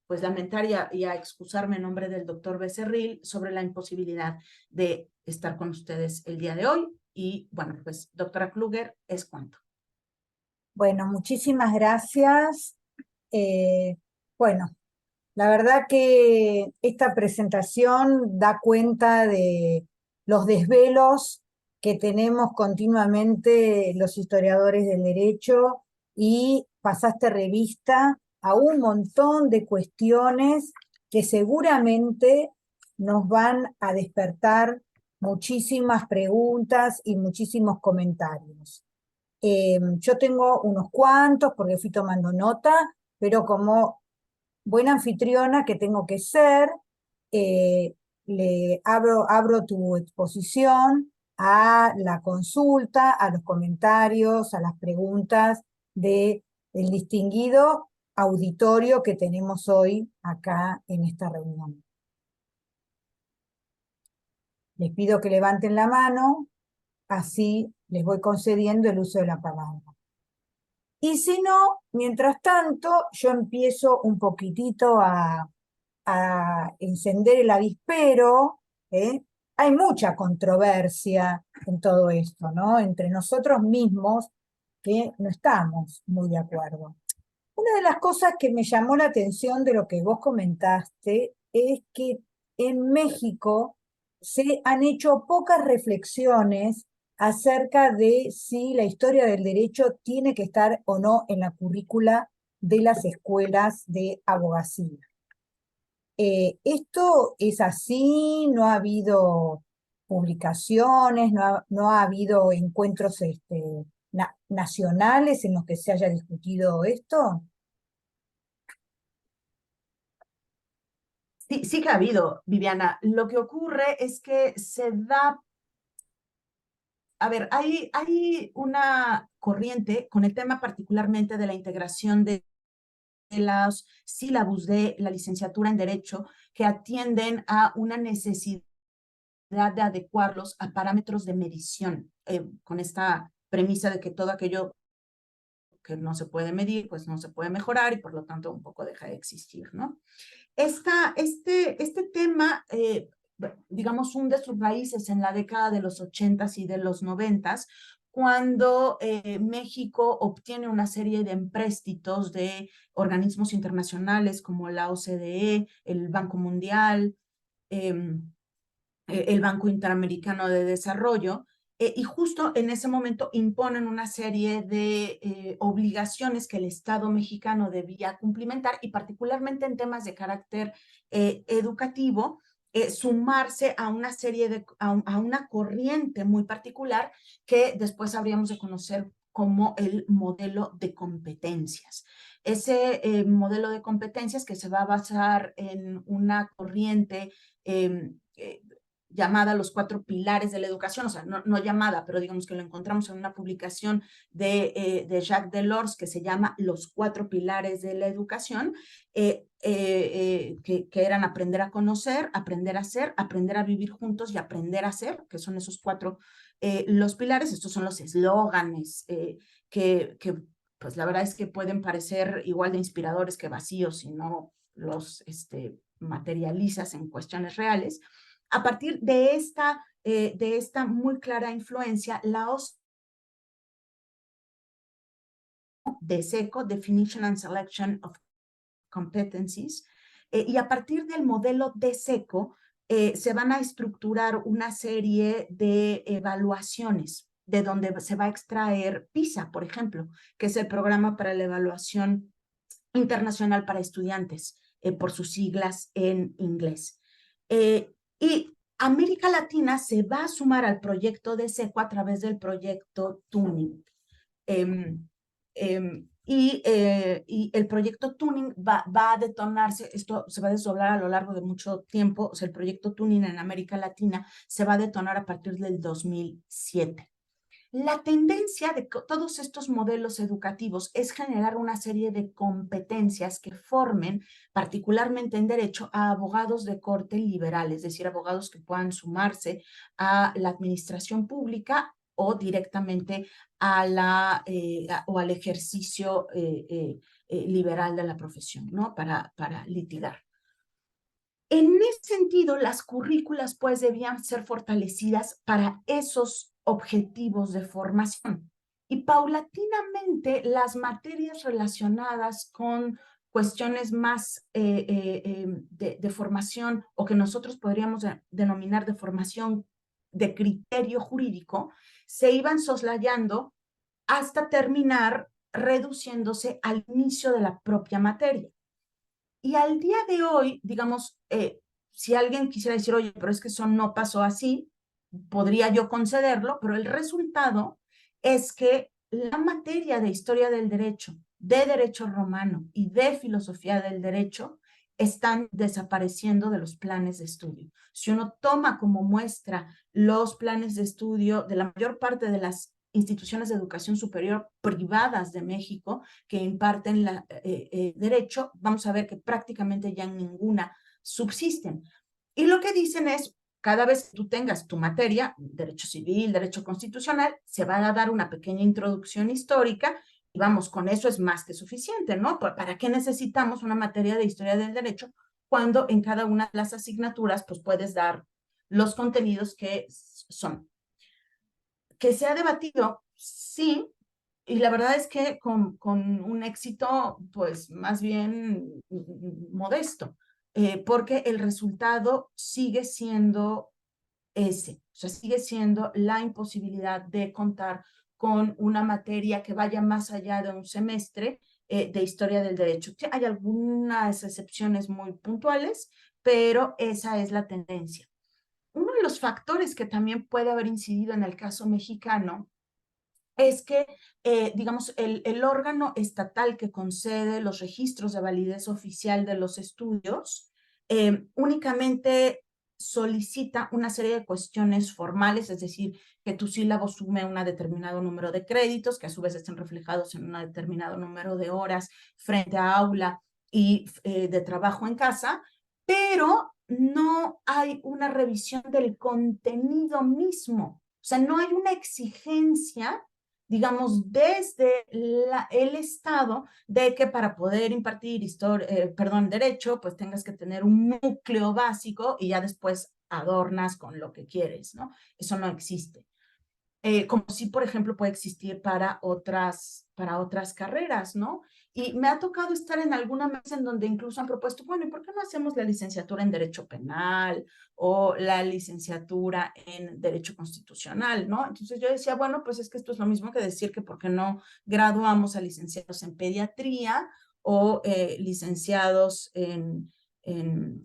pues lamentar y a excusarme en nombre del doctor Becerril sobre la imposibilidad de estar con ustedes el día de hoy. Y bueno, pues doctora Kluger, es cuanto. Bueno, muchísimas gracias. Eh, bueno, la verdad que esta presentación da cuenta de los desvelos que tenemos continuamente los historiadores del derecho y pasaste revista a un montón de cuestiones que seguramente nos van a despertar muchísimas preguntas y muchísimos comentarios. Yo tengo unos cuantos porque fui tomando nota, pero como buena anfitriona que tengo que ser, eh, abro tu exposición a la consulta, a los comentarios, a las preguntas del distinguido auditorio que tenemos hoy acá en esta reunión. Les pido que levanten la mano, así les voy concediendo el uso de la palabra. Y si no, mientras tanto, yo empiezo un poquitito a encender el avispero, ¿eh? Hay mucha controversia en todo esto, ¿no? Entre nosotros mismos que no estamos muy de acuerdo. Una de las cosas que me llamó la atención de lo que vos comentaste es que en México se han hecho pocas reflexiones acerca de si la historia del derecho tiene que estar o no en la currícula de las escuelas de abogacía. ¿Esto es así? ¿No ha habido publicaciones? ¿No ha habido encuentros nacionales en los que se haya discutido esto? Sí, sí que ha habido, Viviana. Lo que ocurre es que se da, a ver, hay una corriente con el tema particularmente de la integración de los sílabus de la licenciatura en Derecho que atienden a una necesidad de adecuarlos a parámetros de medición, con esta premisa de que todo aquello que no se puede medir, pues no se puede mejorar y por lo tanto un poco deja de existir, ¿no? Este tema, digamos, hunde sus raíces en la década de los 80s y de los 90s, cuando México obtiene una serie de empréstitos de organismos internacionales como la OCDE, el Banco Mundial, eh, el Banco Interamericano de Desarrollo, y justo en ese momento imponen una serie de obligaciones que el Estado mexicano debía cumplimentar y particularmente en temas de carácter educativo, sumarse a una serie a una corriente muy particular que después habríamos de conocer como el modelo de competencias. Ese modelo de competencias que se va a basar en una corriente llamada Los Cuatro Pilares de la Educación, o sea, no llamada, pero digamos que lo encontramos en una publicación de Jacques Delors que se llama Los Cuatro Pilares de la Educación, que eran aprender a conocer, aprender a ser, aprender a vivir juntos y aprender a ser, que son esos cuatro los pilares. Estos son los eslóganes que pues la verdad es que pueden parecer igual de inspiradores que vacíos si no los materializas en cuestiones reales. A partir de esta muy clara influencia, la DSECO, Definition and Selection of Competencies, y a partir del modelo DSECO se van a estructurar una serie de evaluaciones de donde se va a extraer PISA, por ejemplo, que es el Programa para la Evaluación Internacional para Estudiantes, por sus siglas en inglés. Y América Latina se va a sumar al proyecto de SECO a través del proyecto Tuning. Y el proyecto Tuning va a detonarse, esto se va a desdoblar a lo largo de mucho tiempo, o sea, el proyecto Tuning en América Latina se va a detonar a partir del 2007. La tendencia de todos estos modelos educativos es generar una serie de competencias que formen, particularmente en derecho, a abogados de corte liberal, es decir, abogados que puedan sumarse a la administración pública o directamente o al ejercicio liberal de la profesión, ¿no? Para litigar. En ese sentido, las currículas pues debían ser fortalecidas para esos objetivos de formación. Y paulatinamente las materias relacionadas con cuestiones más de formación o que nosotros podríamos denominar de formación de criterio jurídico, se iban soslayando hasta terminar reduciéndose al inicio de la propia materia. Y al día de hoy, digamos, si alguien quisiera decir, oye, pero es que eso no pasó así, podría yo concederlo, pero el resultado es que la materia de historia del derecho, de derecho romano y de filosofía del derecho están desapareciendo de los planes de estudio. Si uno toma como muestra los planes de estudio de la mayor parte de las instituciones de educación superior privadas de México que imparten derecho, vamos a ver que prácticamente ya en ninguna subsisten. Y lo que dicen es, cada vez que tú tengas tu materia, derecho civil, derecho constitucional, se va a dar una pequeña introducción histórica y vamos, con eso es más que suficiente, ¿no? ¿Para qué necesitamos una materia de historia del derecho cuando en cada una de las asignaturas pues puedes dar los contenidos que son? Que se ha debatido, sí, y la verdad es que con un éxito, pues más bien modesto, porque el resultado sigue siendo ese, o sea, sigue siendo la imposibilidad de contar con una materia que vaya más allá de un semestre de historia del derecho. Hay algunas excepciones muy puntuales, pero esa es la tendencia. Uno de los factores que también puede haber incidido en el caso mexicano es que, digamos, el órgano estatal que concede los registros de validez oficial de los estudios únicamente solicita una serie de cuestiones formales, es decir, que tu sílabo sume un determinado número de créditos, que a su vez estén reflejados en un determinado número de horas frente a aula y de trabajo en casa, pero no hay una revisión del contenido mismo. O sea, no hay una exigencia, digamos, desde el Estado de que para poder impartir derecho, pues tengas que tener un núcleo básico y ya después adornas con lo que quieres, ¿no? Eso no existe. Como si, por ejemplo, puede existir para otras carreras, ¿no? Y me ha tocado estar en alguna mesa en donde incluso han propuesto, bueno, ¿y por qué no hacemos la licenciatura en Derecho Penal o la licenciatura en Derecho Constitucional, ¿no? Entonces yo decía, bueno, pues es que esto es lo mismo que decir que por qué no graduamos a licenciados en pediatría o licenciados en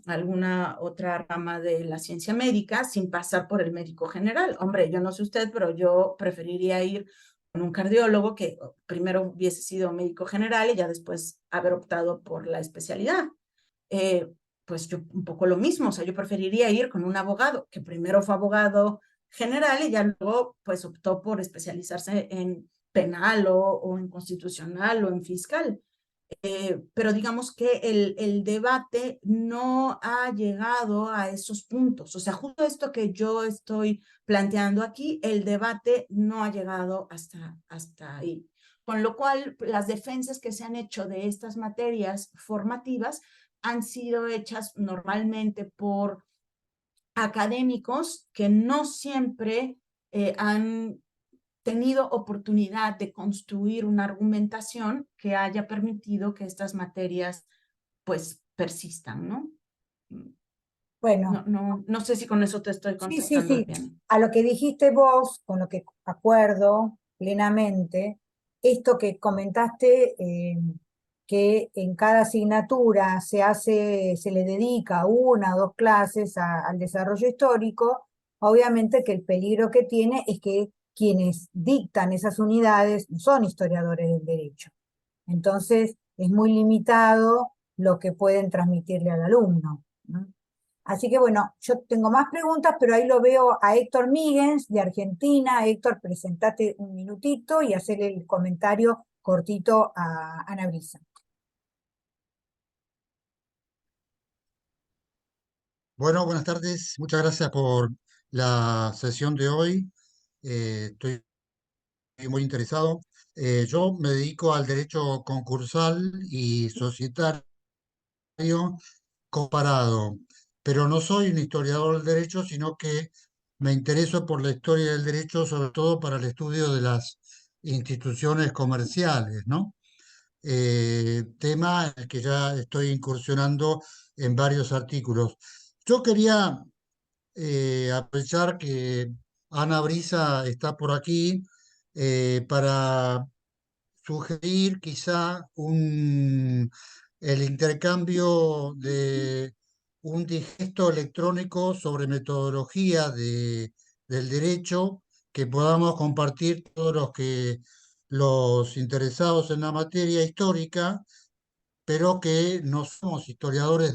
alguna otra rama de la ciencia médica sin pasar por el médico general. Hombre, yo no sé usted, pero yo preferiría ir con un cardiólogo que primero hubiese sido médico general y ya después haber optado por la especialidad. Pues yo un poco lo mismo, o sea, yo preferiría ir con un abogado que primero fue abogado general y ya luego pues optó por especializarse en penal o en constitucional o en fiscal. Pero digamos que el debate no ha llegado a esos puntos. O sea, justo esto que yo estoy planteando aquí, el debate no ha llegado hasta ahí. Con lo cual, las defensas que se han hecho de estas materias formativas han sido hechas normalmente por académicos que no siempre han tenido oportunidad de construir una argumentación que haya permitido que estas materias pues persistan, ¿no? Bueno, No sé si con eso te estoy sí, sí, contestando, sí. Viviana. A lo que dijiste vos, con lo que acuerdo plenamente, esto que comentaste que en cada asignatura se le dedica una o dos clases al desarrollo histórico, obviamente que el peligro que tiene es que quienes dictan esas unidades no son historiadores del derecho. Entonces, es muy limitado lo que pueden transmitirle al alumno, ¿no? Así que bueno, yo tengo más preguntas, pero ahí lo veo a Héctor Míguez de Argentina. Héctor, presentate un minutito y hacerle el comentario cortito a Ana Brisa. Bueno, buenas tardes. Muchas gracias por la sesión de hoy. Estoy muy interesado. Yo me dedico al derecho concursal y societario comparado, pero no soy un historiador del derecho, sino que me intereso por la historia del derecho, sobre todo para el estudio de las instituciones comerciales, ¿no? Tema en el que ya estoy incursionando en varios artículos. Yo quería aprovechar que Ana Brisa está por aquí para sugerir quizá el intercambio de un digesto electrónico sobre metodología del derecho que podamos compartir todos los interesados en la materia histórica, pero que no somos historiadores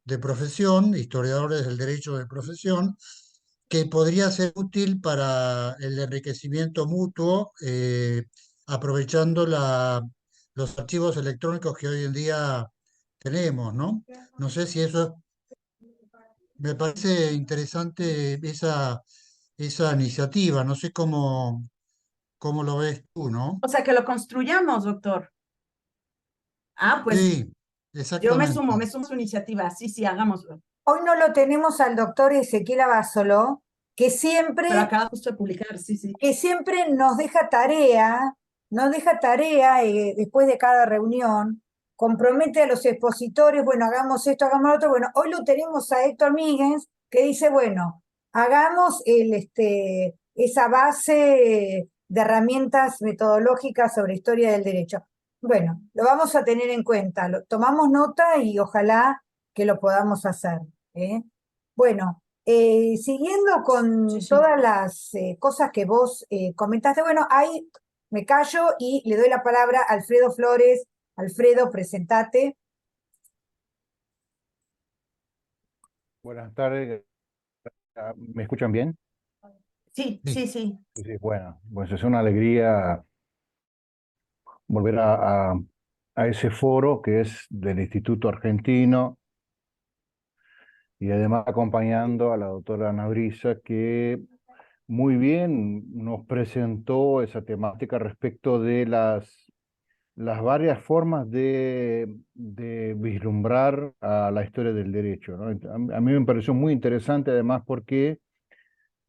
de profesión, historiadores del derecho de profesión, que podría ser útil para el enriquecimiento mutuo, aprovechando los archivos electrónicos que hoy en día tenemos, ¿no? No sé si eso, me parece interesante esa iniciativa, no sé cómo lo ves tú, ¿no? O sea, que lo construyamos, doctor. Ah, pues Sí, yo exactamente. me sumo a su iniciativa. Sí, sí, hagámoslo. Hoy no lo tenemos al doctor Ezequiel Abasolo, que Pero siempre acaba justo de publicar, sí, sí. que siempre nos deja tarea después de cada reunión, compromete a los expositores, bueno, hagamos esto, hagamos lo otro. Bueno, hoy lo tenemos a Héctor Míguez, que dice, bueno, hagamos esa base de herramientas metodológicas sobre historia del derecho. Bueno, lo vamos a tener en cuenta, tomamos nota y ojalá que lo podamos hacer, ¿eh? Bueno, siguiendo con Sí, sí. todas las cosas que vos comentaste, bueno, ahí me callo y le doy la palabra a Alfredo Flores. Alfredo, presentate. Buenas tardes, ¿me escuchan bien? Sí, Sí. sí, sí. Sí, sí, bueno, pues es una alegría volver a ese foro que es del Instituto Argentino y además acompañando a la doctora Ana Brisa que muy bien nos presentó esa temática respecto de las varias formas de vislumbrar a la historia del derecho, ¿no? A mí me pareció muy interesante además porque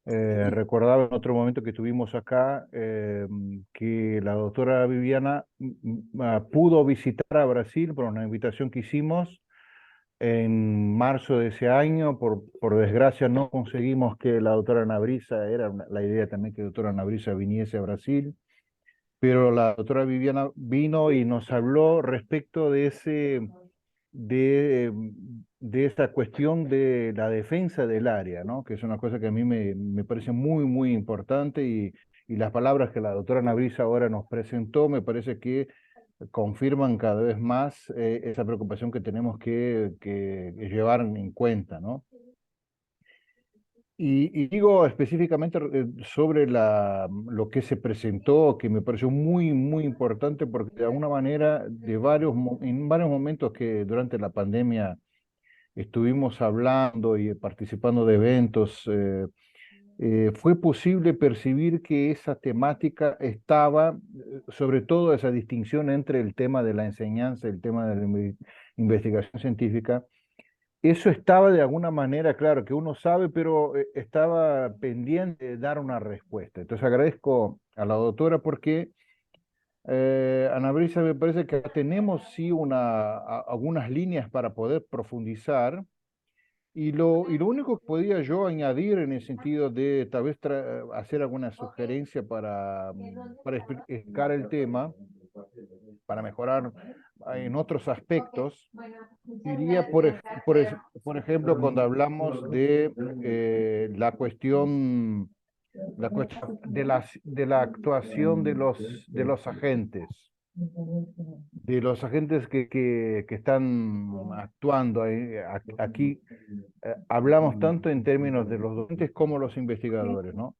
recordaba en otro momento que estuvimos acá que la doctora Viviana pudo visitar a Brasil por una invitación que hicimos en marzo de ese año. Por desgracia no conseguimos que la doctora Ana Brisa, era la idea también que la doctora Ana Brisa viniese a Brasil, pero la doctora Viviana vino y nos habló respecto de, de esta cuestión de la defensa del área, ¿no? Que es una cosa que a mí me parece muy, muy importante y las palabras que la doctora Nabrisa ahora nos presentó me parece que confirman cada vez más esa preocupación que tenemos que llevar en cuenta, ¿no? Y digo específicamente sobre lo que se presentó, que me pareció muy, muy importante, porque de alguna manera, en varios momentos que durante la pandemia estuvimos hablando y participando de eventos, fue posible percibir que esa temática estaba, sobre todo esa distinción entre el tema de la enseñanza y el tema de la investigación científica. Eso estaba de alguna manera, claro, que uno sabe, pero estaba pendiente de dar una respuesta. Entonces agradezco a la doctora porque, Ana Brisa, me parece que tenemos sí algunas líneas para poder profundizar y lo único que podía yo añadir en el sentido de tal vez hacer alguna sugerencia para explicar el tema, para mejorar en otros aspectos. Diría, por ejemplo, cuando hablamos de la cuestión de la actuación de los agentes. De los agentes que están actuando aquí, hablamos tanto en términos de los docentes como los investigadores, ¿no?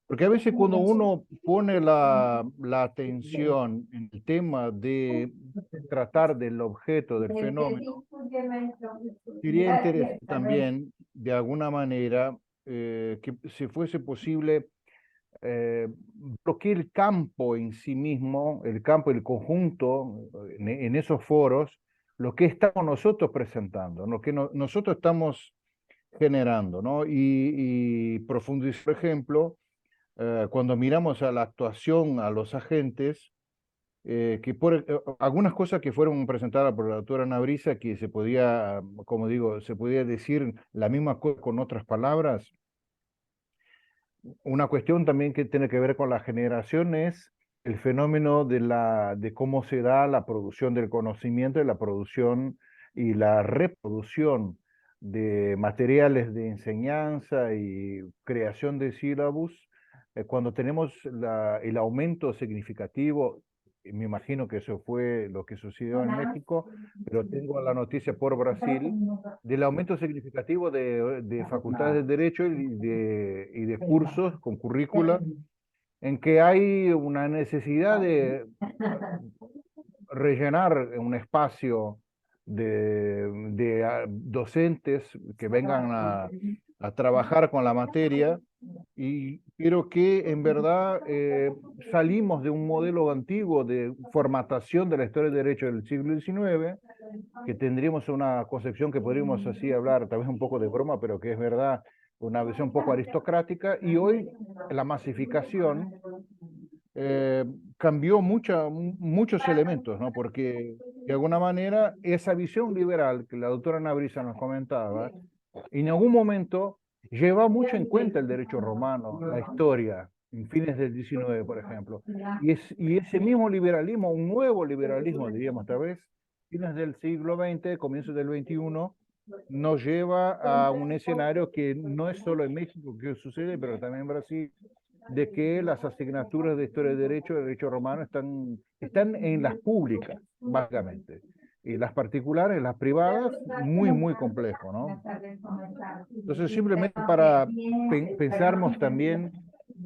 Porque a veces cuando uno pone la atención en el tema de tratar del objeto del fenómeno, sería interesante también, de alguna manera, que si fuese posible, lo que el campo en sí mismo, el campo, el conjunto, en esos foros, lo que estamos nosotros presentando, lo que nosotros estamos generando, ¿no? Y profundizar, por ejemplo, cuando miramos a la actuación, a los agentes, algunas cosas que fueron presentadas por la doctora Ana Brisa, que se podía, como digo, se podía decir la misma cosa con otras palabras. Una cuestión también que tiene que ver con la generación es el fenómeno de cómo se da la producción del conocimiento y la producción y la reproducción de materiales de enseñanza y creación de sílabus. Cuando tenemos el aumento significativo, me imagino que eso fue lo que sucedió en México, pero tengo la noticia por Brasil, del aumento significativo de facultades de Derecho y de cursos con currícula, en que hay una necesidad de rellenar un espacio de docentes que vengan a trabajar con la materia, y creo que en verdad salimos de un modelo antiguo de formatación de la historia del derecho del siglo XIX, que tendríamos una concepción que podríamos así hablar, tal vez un poco de broma, pero que es verdad, una visión un poco aristocrática, y hoy la masificación cambió muchos elementos, ¿no? Porque de alguna manera esa visión liberal que la doctora Ana Brisa nos comentaba, en algún momento lleva mucho en cuenta el derecho romano, la historia, en fines del XIX, por ejemplo. Y ese mismo liberalismo, un nuevo liberalismo, diríamos tal vez, fines del siglo XX, comienzos del XXI, nos lleva a un escenario que no es solo en México que sucede, pero también en Brasil, de que las asignaturas de historia de derecho romano están en las públicas, básicamente. Y las particulares, las privadas, muy complejo, ¿no? Entonces, simplemente para pensarmos también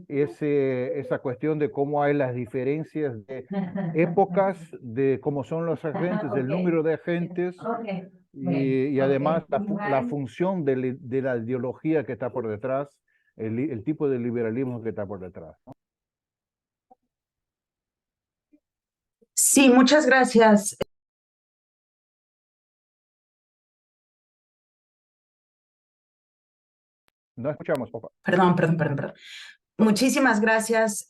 esa cuestión de cómo hay las diferencias de épocas, de cómo son los agentes, del número de agentes, y además la función de la ideología que está por detrás, el tipo de liberalismo que está por detrás, ¿no? Sí, muchas gracias. No escuchamos, papá. Perdón. Muchísimas gracias,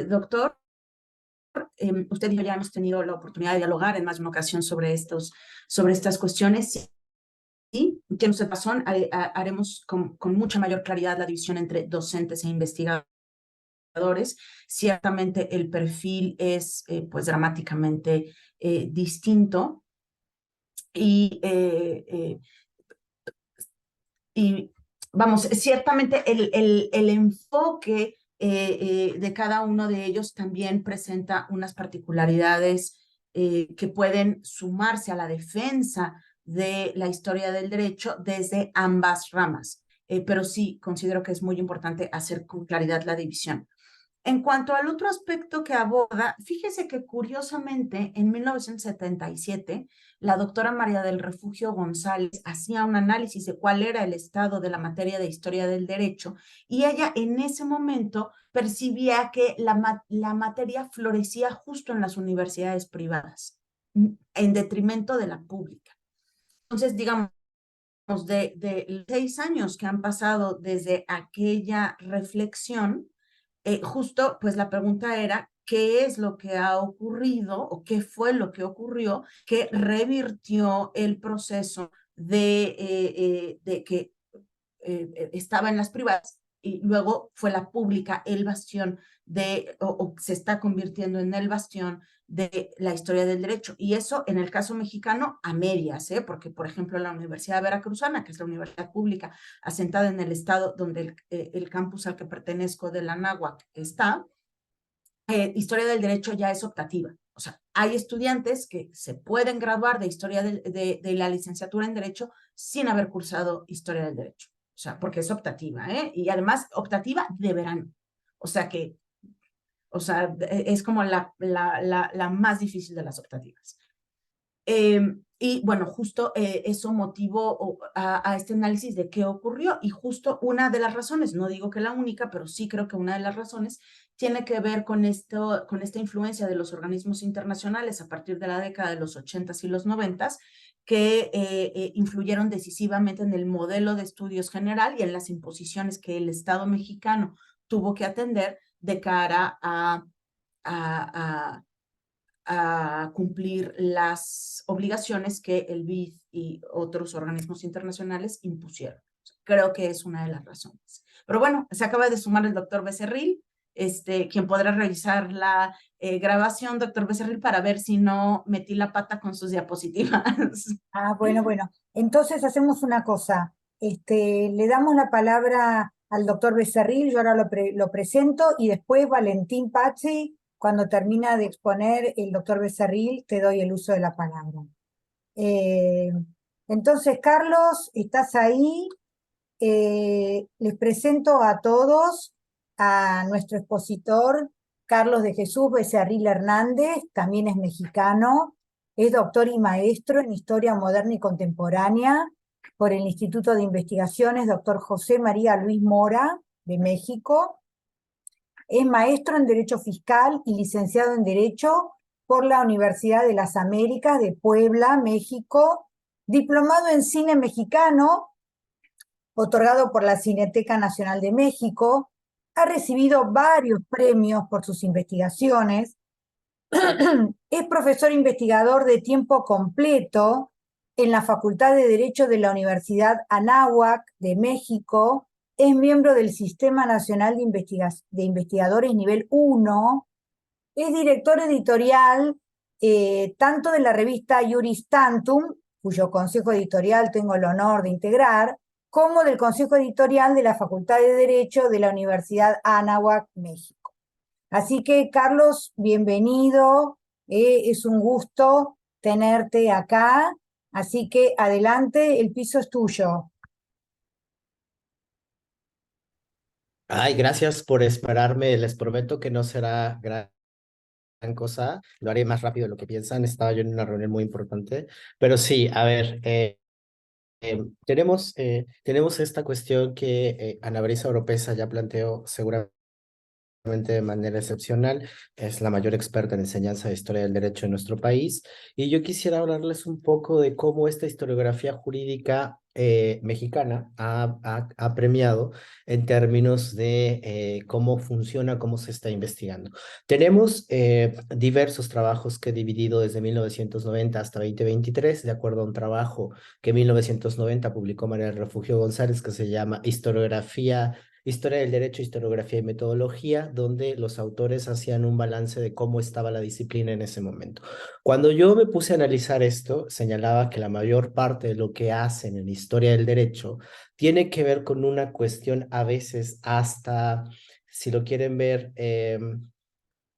doctor. Usted y yo ya hemos tenido la oportunidad de dialogar en más de una ocasión sobre estas cuestiones. Sí, tiene usted razón, haremos con mucha mayor claridad la división entre docentes e investigadores. Ciertamente el perfil es pues dramáticamente distinto, y vamos, ciertamente el enfoque de cada uno de ellos también presenta unas particularidades que pueden sumarse a la defensa de la historia del derecho desde ambas ramas. Pero sí considero que es muy importante hacer con claridad la división. En cuanto al otro aspecto que aborda, fíjese que curiosamente en 1977 la doctora María del Refugio González hacía un análisis de cuál era el estado de la materia de historia del derecho, y ella en ese momento percibía que la materia florecía justo en las universidades privadas, en detrimento de la pública. Entonces, digamos, de 6 años que han pasado desde aquella reflexión, justo pues la pregunta era, ¿qué es lo que ha ocurrido o qué fue lo que ocurrió que revirtió el proceso de que estaba en las privadas y luego fue la pública el bastión o se está convirtiendo en el bastión de la historia del derecho. Y eso en el caso mexicano a medias, porque por ejemplo la Universidad Veracruzana, que es la universidad pública asentada en el estado donde el campus al que pertenezco de la Anáhuac está, historia del derecho ya es optativa. O sea, hay estudiantes que se pueden graduar de historia de la licenciatura en derecho sin haber cursado historia del derecho. O sea, porque es optativa, y además optativa de verano. O sea que, es como la más difícil de las optativas. Y bueno, justo eso motivó a este análisis de qué ocurrió, y justo una de las razones, no digo que la única, pero sí creo que una de las razones tiene que ver con esta influencia de los organismos internacionales a partir de la década de los 80s y los 90s, que influyeron decisivamente en el modelo de estudios general y en las imposiciones que el Estado mexicano tuvo que atender de cara a cumplir las obligaciones que el BID y otros organismos internacionales impusieron. Creo que es una de las razones. Pero bueno, se acaba de sumar el doctor Becerril, quien podrá revisar la grabación, doctor Becerril, para ver si no metí la pata con sus diapositivas. Bueno. Entonces hacemos una cosa. Le damos la palabra al doctor Becerril, yo ahora lo presento, y después Valentín Pazzi, cuando termina de exponer el doctor Becerril, te doy el uso de la palabra. Entonces, Carlos, ¿estás ahí? Les presento a todos a nuestro expositor, Carlos de Jesús Becerril Hernández, también es mexicano, es doctor y maestro en Historia Moderna y Contemporánea por el Instituto de Investigaciones Dr. José María Luis Mora, de México. Es maestro en Derecho Fiscal y licenciado en Derecho por la Universidad de las Américas de Puebla, México, diplomado en Cine Mexicano, otorgado por la Cineteca Nacional de México, ha recibido varios premios por sus investigaciones, es profesor investigador de tiempo completo en la Facultad de Derecho de la Universidad Anáhuac de México, es miembro del Sistema Nacional de Investigadores Nivel 1, es director editorial tanto de la revista Iuris Tantum, cuyo consejo editorial tengo el honor de integrar, como del consejo editorial de la Facultad de Derecho de la Universidad Anáhuac, México. Así que, Carlos, bienvenido, es un gusto tenerte acá, así que adelante, el piso es tuyo. Ay, gracias por esperarme. Les prometo que no será gran cosa. Lo haré más rápido de lo que piensan. Estaba yo en una reunión muy importante. Pero sí, a ver, tenemos esta cuestión que Ana Brisa Oropesa ya planteó seguramente de manera excepcional. Es la mayor experta en enseñanza de historia del derecho en nuestro país. Y yo quisiera hablarles un poco de cómo esta historiografía jurídica mexicana ha premiado en términos de cómo funciona, cómo se está investigando. Tenemos diversos trabajos que he dividido desde 1990 hasta 2023, de acuerdo a un trabajo que en 1990 publicó María del Refugio González, que se llama Historia del Derecho, Historiografía y Metodología, donde los autores hacían un balance de cómo estaba la disciplina en ese momento. Cuando yo me puse a analizar esto, señalaba que la mayor parte de lo que hacen en Historia del Derecho tiene que ver con una cuestión a veces hasta, si lo quieren ver,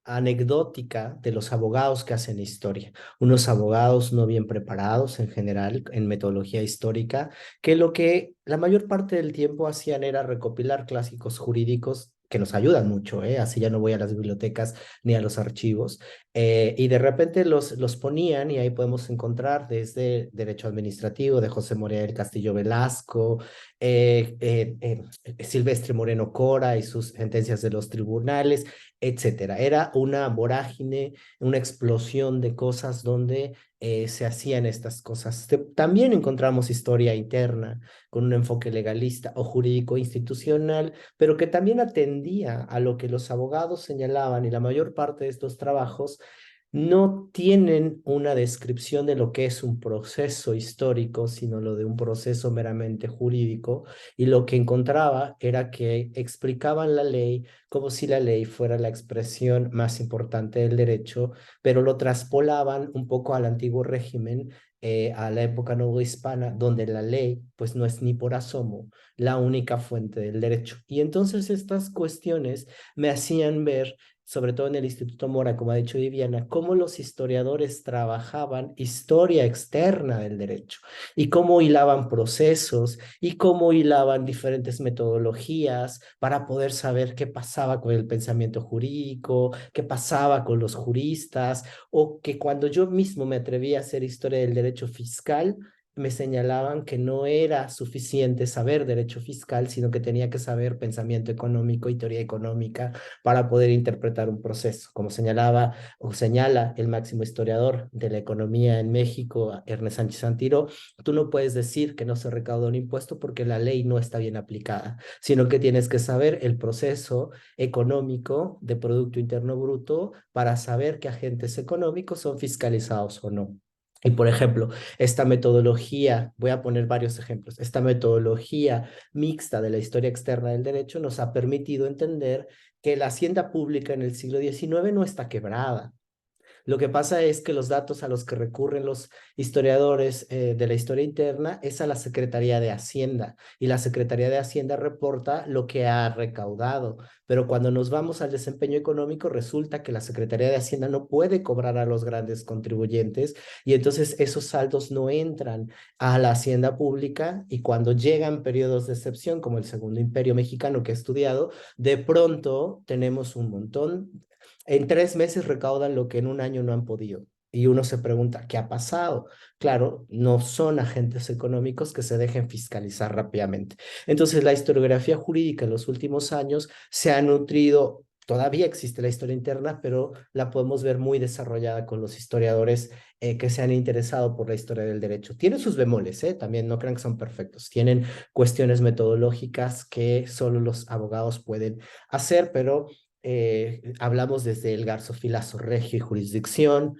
anecdótica de los abogados que hacen historia. Unos abogados no bien preparados en general en metodología histórica, que lo que la mayor parte del tiempo hacían era recopilar clásicos jurídicos que nos ayudan mucho, así ya no voy a las bibliotecas ni a los archivos, y de repente los ponían y ahí podemos encontrar desde Derecho Administrativo de José Morea del Castillo Velasco, Silvestre Moreno Cora y sus sentencias de los tribunales, etcétera. Era una vorágine, una explosión de cosas donde se hacían estas cosas. También encontramos historia interna con un enfoque legalista o jurídico institucional, pero que también atendía a lo que los abogados señalaban, y la mayor parte de estos trabajos no tienen una descripción de lo que es un proceso histórico, sino lo de un proceso meramente jurídico, y lo que encontraba era que explicaban la ley como si la ley fuera la expresión más importante del derecho, pero lo traspolaban un poco al antiguo régimen, a la época novohispana, donde la ley pues no es ni por asomo la única fuente del derecho. Y entonces estas cuestiones me hacían ver, sobre todo en el Instituto Mora, como ha dicho Viviana, cómo los historiadores trabajaban historia externa del derecho y cómo hilaban procesos y cómo hilaban diferentes metodologías para poder saber qué pasaba con el pensamiento jurídico, qué pasaba con los juristas, o que cuando yo mismo me atreví a hacer historia del derecho fiscal, me señalaban que no era suficiente saber derecho fiscal, sino que tenía que saber pensamiento económico y teoría económica para poder interpretar un proceso. Como señalaba o señala el máximo historiador de la economía en México, Ernest Sánchez Antiro, tú no puedes decir que no se recauda un impuesto porque la ley no está bien aplicada, sino que tienes que saber el proceso económico de Producto Interno Bruto para saber qué agentes económicos son fiscalizados o no. Y por ejemplo, esta metodología, voy a poner varios ejemplos, esta metodología mixta de la historia externa del derecho nos ha permitido entender que la hacienda pública en el siglo XIX no está quebrada. Lo que pasa es que los datos a los que recurren los historiadores de la historia interna es a la Secretaría de Hacienda, y la Secretaría de Hacienda reporta lo que ha recaudado, pero cuando nos vamos al desempeño económico resulta que la Secretaría de Hacienda no puede cobrar a los grandes contribuyentes, y entonces esos saldos no entran a la hacienda pública, y cuando llegan periodos de excepción como el Segundo Imperio Mexicano que he estudiado, de pronto tenemos un montón. En 3 meses recaudan lo que en un año no han podido. Y uno se pregunta, ¿qué ha pasado? Claro, no son agentes económicos que se dejen fiscalizar rápidamente. Entonces, la historiografía jurídica en los últimos años se ha nutrido, todavía existe la historia interna, pero la podemos ver muy desarrollada con los historiadores que se han interesado por la historia del derecho. Tiene sus bemoles, también no crean que son perfectos. Tienen cuestiones metodológicas que solo los abogados pueden hacer, pero hablamos desde el Garzofilazo Regio y Jurisdicción,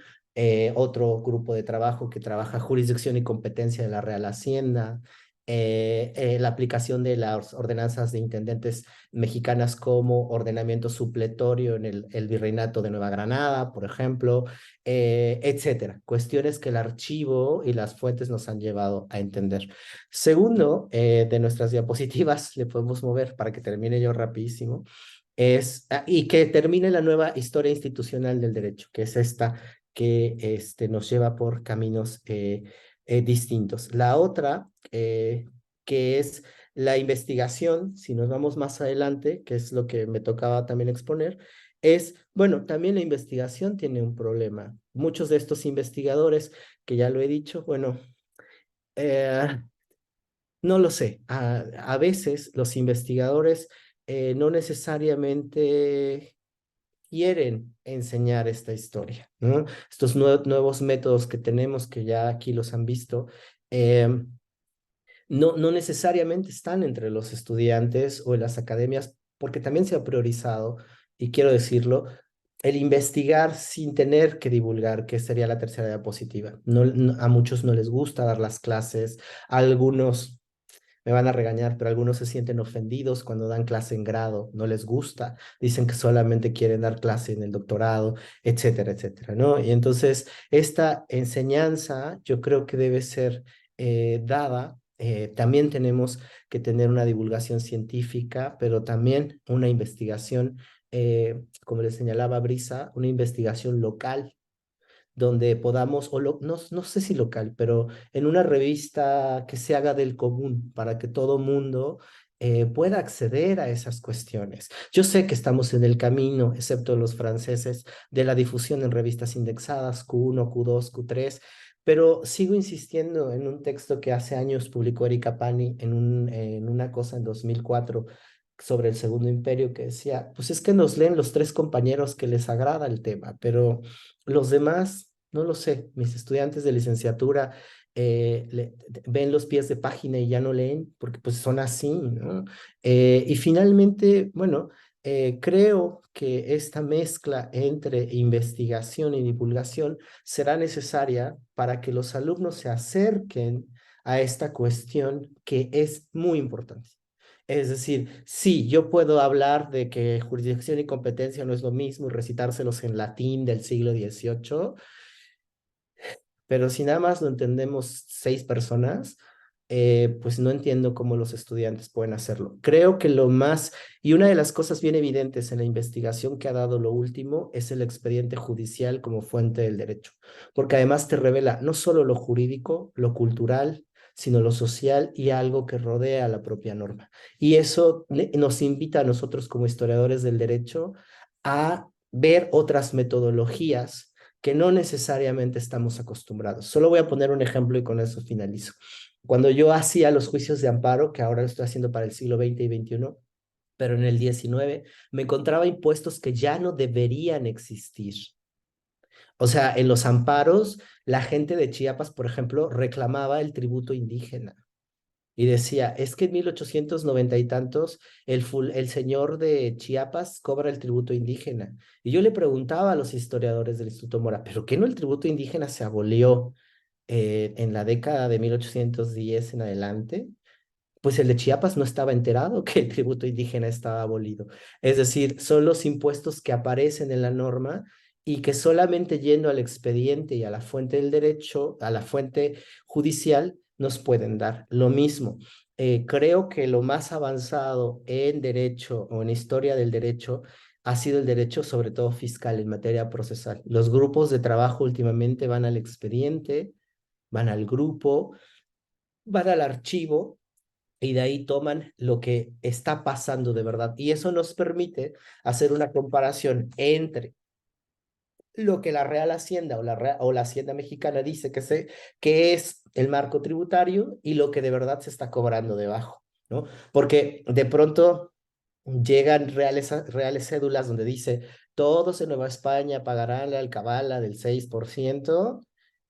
otro grupo de trabajo que trabaja jurisdicción y competencia de la Real Hacienda, la aplicación de las ordenanzas de intendentes mexicanas como ordenamiento supletorio en el Virreinato de Nueva Granada, por ejemplo, etcétera. Cuestiones que el archivo y las fuentes nos han llevado a entender. Segundo, de nuestras diapositivas, le podemos mover para que termine yo rapidísimo, y que termine la nueva historia institucional del derecho, que es esta que nos lleva por caminos distintos. La otra, que es la investigación, si nos vamos más adelante, que es lo que me tocaba también exponer, es, bueno, también la investigación tiene un problema. Muchos de estos investigadores, que ya lo he dicho, bueno, eh, no lo sé. A veces los investigadores no necesariamente quieren enseñar esta historia, ¿no? Estos nuevos métodos que tenemos, que ya aquí los han visto, no necesariamente están entre los estudiantes o en las academias, porque también se ha priorizado, y quiero decirlo, el investigar sin tener que divulgar, que sería la tercera diapositiva. A muchos no les gusta dar las clases, a algunos me van a regañar, pero algunos se sienten ofendidos cuando dan clase en grado, no les gusta, dicen que solamente quieren dar clase en el doctorado, etcétera, etcétera, ¿no? Y entonces esta enseñanza yo creo que debe ser dada. También tenemos que tener una divulgación científica, pero también una investigación, como le señalaba Brisa, una investigación local donde podamos, no sé si local, pero en una revista que se haga del común para que todo mundo pueda acceder a esas cuestiones. Yo sé que estamos en el camino, excepto los franceses, de la difusión en revistas indexadas, Q1, Q2, Q3, pero sigo insistiendo en un texto que hace años publicó Erika Pani en una cosa en 2004 sobre el Segundo Imperio, que decía, pues es que nos leen los 3 compañeros que les agrada el tema, pero los demás, no lo sé, mis estudiantes de licenciatura ven los pies de página y ya no leen porque pues son así, ¿no? Y finalmente, bueno, Creo que esta mezcla entre investigación y divulgación será necesaria para que los alumnos se acerquen a esta cuestión que es muy importante. Es decir, sí, yo puedo hablar de que jurisdicción y competencia no es lo mismo y recitárselos en latín del siglo XVIII, pero si nada más lo entendemos 6 personas, pues no entiendo cómo los estudiantes pueden hacerlo. Creo que lo más, y una de las cosas bien evidentes en la investigación que ha dado lo último es el expediente judicial como fuente del derecho, porque además te revela no solo lo jurídico, lo cultural, sino lo social y algo que rodea a la propia norma. Y eso nos invita a nosotros como historiadores del derecho a ver otras metodologías que no necesariamente estamos acostumbrados. Solo voy a poner un ejemplo y con eso finalizo. Cuando yo hacía los juicios de amparo, que ahora lo estoy haciendo para el siglo XX y XXI, pero en el XIX, me encontraba impuestos que ya no deberían existir. O sea, en los amparos, la gente de Chiapas, por ejemplo, reclamaba el tributo indígena. Y decía, es que en 1890 y tantos el señor de Chiapas cobra el tributo indígena. Y yo le preguntaba a los historiadores del Instituto Mora, ¿pero qué no el tributo indígena se abolió en la década de 1810 en adelante? Pues el de Chiapas no estaba enterado que el tributo indígena estaba abolido. Es decir, son los impuestos que aparecen en la norma y que solamente yendo al expediente y a la fuente del derecho, a la fuente judicial, nos pueden dar. Lo mismo, creo que lo más avanzado en derecho o en historia del derecho ha sido el derecho, sobre todo fiscal, en materia procesal. Los grupos de trabajo últimamente van al expediente, van al grupo, van al archivo y de ahí toman lo que está pasando de verdad. Y eso nos permite hacer una comparación entre lo que la Real Hacienda o la Hacienda Mexicana dice que es el marco tributario y lo que de verdad se está cobrando debajo, ¿no? Porque de pronto llegan reales cédulas donde dice, todos en Nueva España pagarán la alcabala del 6%,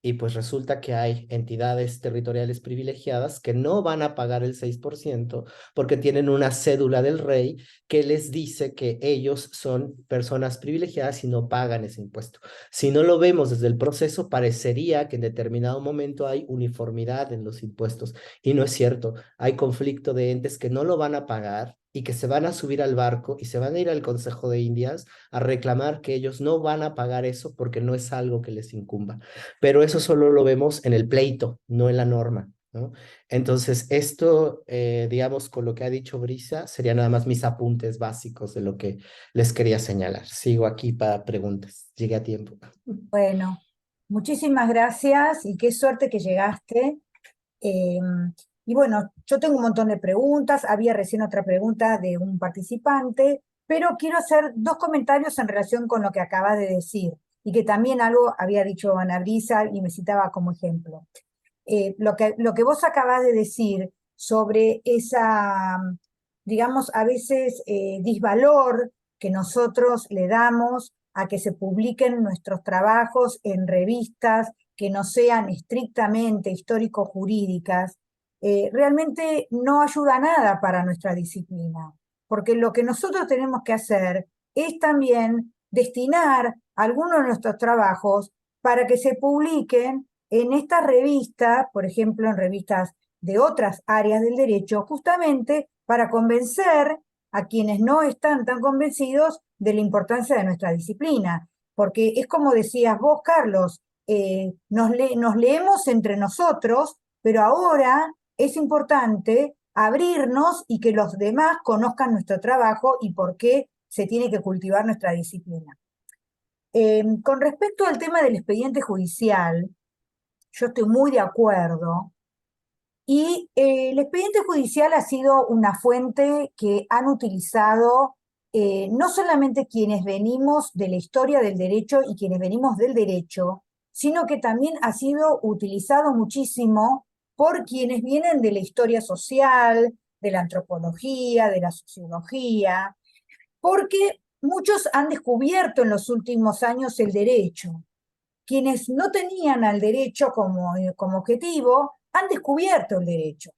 y pues resulta que hay entidades territoriales privilegiadas que no van a pagar el 6% porque tienen una cédula del rey que les dice que ellos son personas privilegiadas y no pagan ese impuesto. Si no lo vemos desde el proceso, parecería que en determinado momento hay uniformidad en los impuestos, y no es cierto. Hay conflicto de entes que no lo van a pagar y que se van a subir al barco y se van a ir al Consejo de Indias a reclamar que ellos no van a pagar eso porque no es algo que les incumba. Pero eso solo lo vemos en el pleito, no en la norma, ¿no? Entonces, esto, digamos, con lo que ha dicho Brisa, serían nada más mis apuntes básicos de lo que les quería señalar. Sigo aquí para preguntas. Llegué a tiempo. Bueno, muchísimas gracias y qué suerte que llegaste. Eh, y bueno, yo tengo un montón de preguntas, había recién otra pregunta de un participante, pero quiero hacer dos comentarios en relación con lo que acabas de decir y que también algo había dicho Ana Brisa y me citaba como ejemplo. Lo que vos acabas de decir sobre esa, digamos, a veces disvalor que nosotros le damos a que se publiquen nuestros trabajos en revistas que no sean estrictamente histórico-jurídicas, realmente no ayuda a nada para nuestra disciplina, porque lo que nosotros tenemos que hacer es también destinar algunos de nuestros trabajos para que se publiquen en estas revistas, por ejemplo, en revistas de otras áreas del derecho, justamente para convencer a quienes no están tan convencidos de la importancia de nuestra disciplina. Porque es como decías vos, Carlos, nos leemos entre nosotros, pero ahora es importante abrirnos y que los demás conozcan nuestro trabajo y por qué se tiene que cultivar nuestra disciplina. Con respecto al tema del expediente judicial, yo estoy muy de acuerdo. Y el expediente judicial ha sido una fuente que han utilizado no solamente quienes venimos de la historia del derecho y quienes venimos del derecho, sino que también ha sido utilizado muchísimo por quienes vienen de la historia social, de la antropología, de la sociología, porque muchos han descubierto en los últimos años el derecho. Quienes no tenían al derecho como objetivo han descubierto el derecho.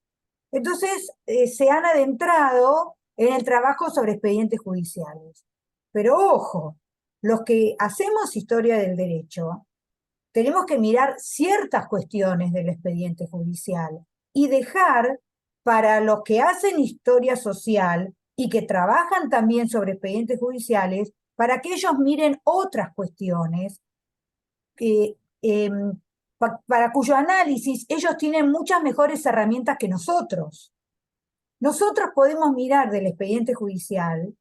Entonces se han adentrado en el trabajo sobre expedientes judiciales. Pero ojo, los que hacemos historia del derecho, tenemos que mirar ciertas cuestiones del expediente judicial y dejar para los que hacen historia social y que trabajan también sobre expedientes judiciales, para que ellos miren otras cuestiones que, para cuyo análisis ellos tienen muchas mejores herramientas que nosotros. Nosotros podemos mirar del expediente judicial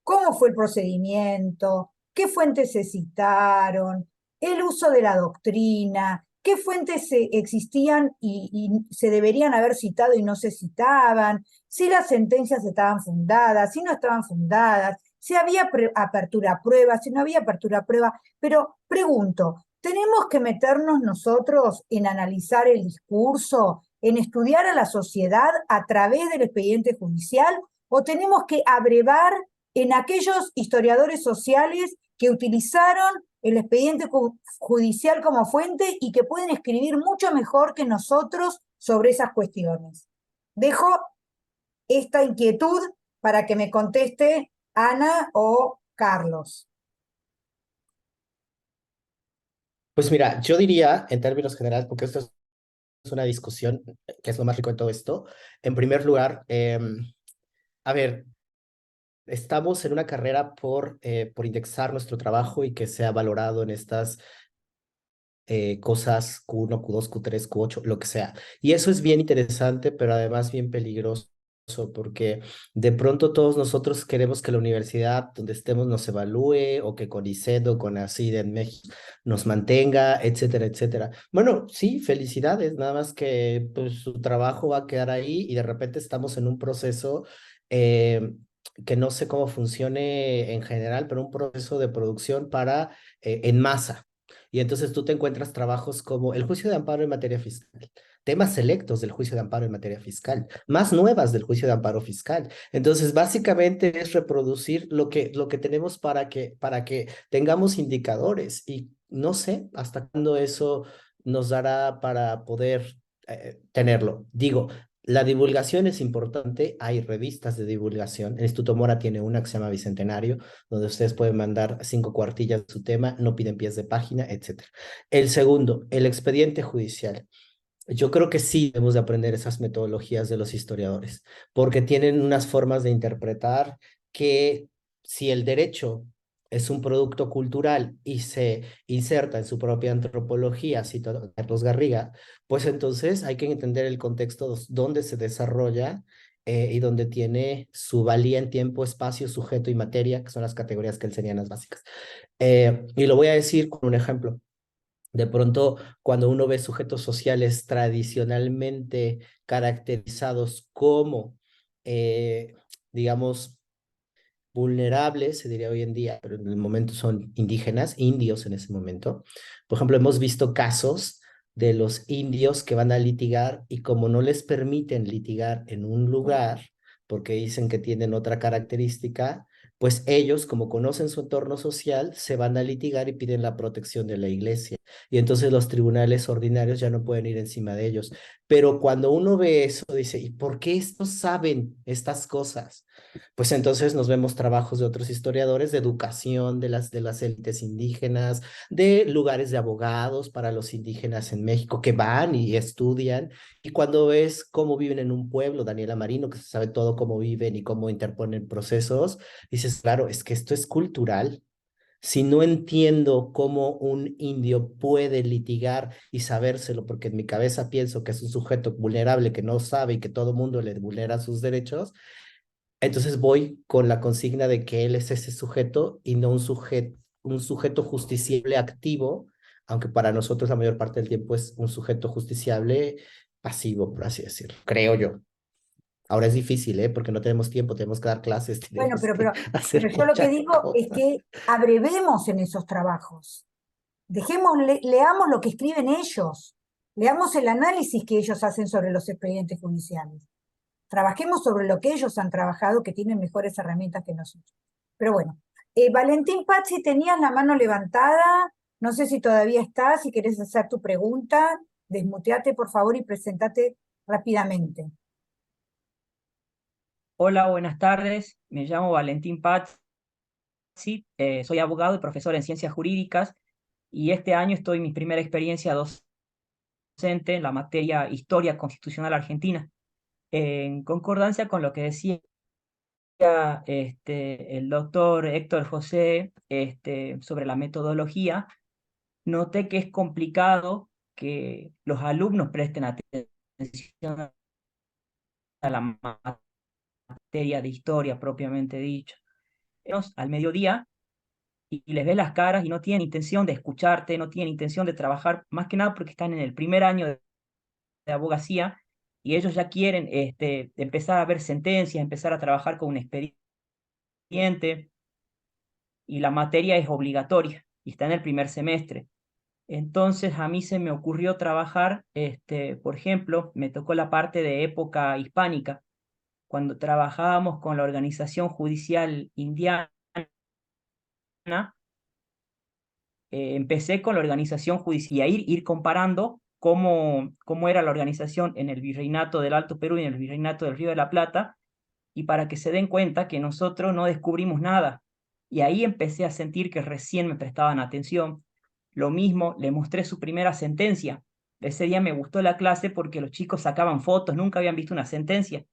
cómo fue el procedimiento, qué fuentes se citaron, el uso de la doctrina, qué fuentes existían y se deberían haber citado y no se citaban, si las sentencias estaban fundadas, si no estaban fundadas, si había apertura a prueba, si no había apertura a prueba. Pero pregunto, ¿tenemos que meternos nosotros en analizar el discurso, en estudiar a la sociedad a través del expediente judicial, o tenemos que abrevar en aquellos historiadores sociales que utilizaron el expediente judicial como fuente y que pueden escribir mucho mejor que nosotros sobre esas cuestiones? Dejo esta inquietud para que me conteste Ana o Carlos. Pues mira, yo diría en términos generales, porque esto es una discusión que es lo más rico de todo esto. En primer lugar, a ver, estamos en una carrera por indexar nuestro trabajo y que sea valorado en estas cosas Q1, Q2, Q3, Q8, lo que sea. Y eso es bien interesante, pero además bien peligroso, porque de pronto todos nosotros queremos que la universidad donde estemos nos evalúe, o que CONICET o CONACYT en México nos mantenga, etcétera, etcétera. Bueno, sí, felicidades, nada más que pues, su trabajo va a quedar ahí y de repente estamos en un proceso que no sé cómo funcione en general, pero un proceso de producción para en masa. Y entonces tú te encuentras trabajos como el juicio de amparo en materia fiscal, temas selectos del juicio de amparo en materia fiscal, más nuevas del juicio de amparo fiscal. Entonces, básicamente es reproducir lo que tenemos para que tengamos indicadores y no sé hasta cuándo eso nos dará para poder tenerlo. Digo, la divulgación es importante, hay revistas de divulgación. El Instituto Mora tiene una que se llama Bicentenario, donde ustedes pueden mandar 5 cuartillas de su tema, no piden pies de página, etcétera. El segundo, el expediente judicial. Yo creo que sí debemos de aprender esas metodologías de los historiadores, porque tienen unas formas de interpretar que si el derecho es un producto cultural y se inserta en su propia antropología, cito a Carlos Garriga, pues entonces hay que entender el contexto donde se desarrolla y donde tiene su valía en tiempo, espacio, sujeto y materia, que son las categorías kelsenianas básicas. Y lo voy a decir con un ejemplo. De pronto, cuando uno ve sujetos sociales tradicionalmente caracterizados como, digamos, vulnerables, se diría hoy en día, pero en el momento son indígenas, indios en ese momento. Por ejemplo, hemos visto casos de los indios que van a litigar y como no les permiten litigar en un lugar, porque dicen que tienen otra característica, pues ellos, como conocen su entorno social, se van a litigar y piden la protección de la iglesia. Y entonces los tribunales ordinarios ya no pueden ir encima de ellos. Pero cuando uno ve eso, dice, ¿y por qué estos saben estas cosas? Pues entonces nos vemos trabajos de otros historiadores de educación de las élites indígenas, de lugares de abogados para los indígenas en México que van y estudian. Y cuando ves cómo viven en un pueblo, Daniela Marino, que se sabe todo cómo viven y cómo interponen procesos, dices, claro, es que esto es cultural. Si no entiendo cómo un indio puede litigar y sabérselo, porque en mi cabeza pienso que es un sujeto vulnerable que no sabe y que todo mundo le vulnera sus derechos, entonces voy con la consigna de que él es ese sujeto y no un sujeto justiciable activo, aunque para nosotros la mayor parte del tiempo es un sujeto justiciable pasivo, por así decirlo, creo yo. Ahora es difícil, ¿eh? Porque no tenemos tiempo, tenemos que dar clases, Bueno, tenemos que hacer yo lo que muchas digo es cosas. que abrevemos en esos trabajos. Leamos lo que escriben ellos, leamos el análisis que ellos hacen sobre los expedientes judiciales. Trabajemos sobre lo que ellos han trabajado, que tienen mejores herramientas que nosotros. Pero bueno, Valentín Pazzi, tenías la mano levantada, no sé si todavía estás, si querés hacer tu pregunta, desmuteate por favor y presentate rápidamente. Hola, buenas tardes. Me llamo Valentín Pazzi, soy abogado y profesor en ciencias jurídicas y este año estoy en mi primera experiencia docente en la materia Historia Constitucional Argentina. En concordancia con lo que decía el doctor Héctor José sobre la metodología, noté que es complicado que los alumnos presten atención a la materia de historia propiamente dicho. Al mediodía y les ves las caras y no tienen intención de escucharte, no tienen intención de trabajar, más que nada porque están en el primer año de abogacía y ellos ya quieren empezar a ver sentencias, empezar a trabajar con un expediente y la materia es obligatoria y está en el primer semestre. Entonces a mí se me ocurrió trabajar, por ejemplo, me tocó la parte de época hispánica, cuando trabajábamos con la organización judicial indiana. Empecé con la organización judicial, y a ir comparando cómo era la organización en el Virreinato del Alto Perú y en el Virreinato del Río de la Plata, y para que se den cuenta que nosotros no descubrimos nada. Y ahí empecé a sentir que recién me prestaban atención. Lo mismo, le mostré su primera sentencia. Ese día me gustó la clase porque los chicos sacaban fotos, nunca habían visto una sentencia.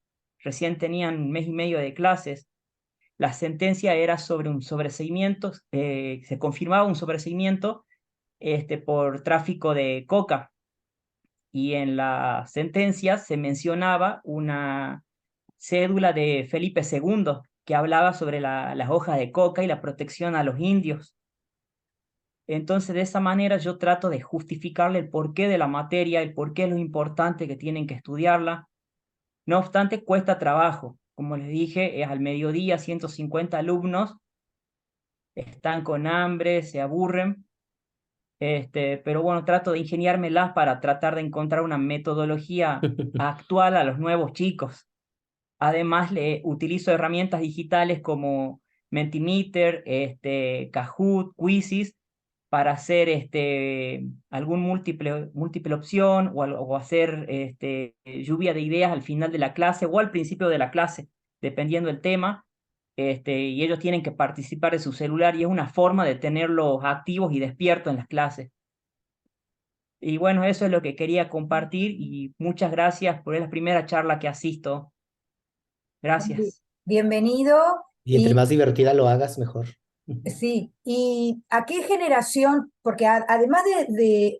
Recién tenían un mes y medio de clases. La sentencia era sobre un sobreseimiento, se confirmaba un sobreseimiento por tráfico de coca. Y en la sentencia se mencionaba una cédula de Felipe II que hablaba sobre las hojas de coca y la protección a los indios. Entonces, de esa manera yo trato de justificarle el porqué de la materia, el porqué es lo importante que tienen que estudiarla. No obstante, cuesta trabajo. Como les dije, es al mediodía, 150 alumnos, están con hambre, se aburren, pero bueno, trato de ingeniármelas para tratar de encontrar una metodología actual a los nuevos chicos. Además, le utilizo herramientas digitales como Mentimeter, Kahoot, Quizzes, para hacer algún múltiple opción o hacer lluvia de ideas al final de la clase o al principio de la clase, dependiendo del tema. Y ellos tienen que participar de su celular y es una forma de tenerlos activos y despiertos en las clases. Y bueno, eso es lo que quería compartir y muchas gracias por la primera charla que asisto. Gracias. Bienvenido. Y entre más divertida lo hagas, mejor. Sí, ¿y a qué generación? Porque además de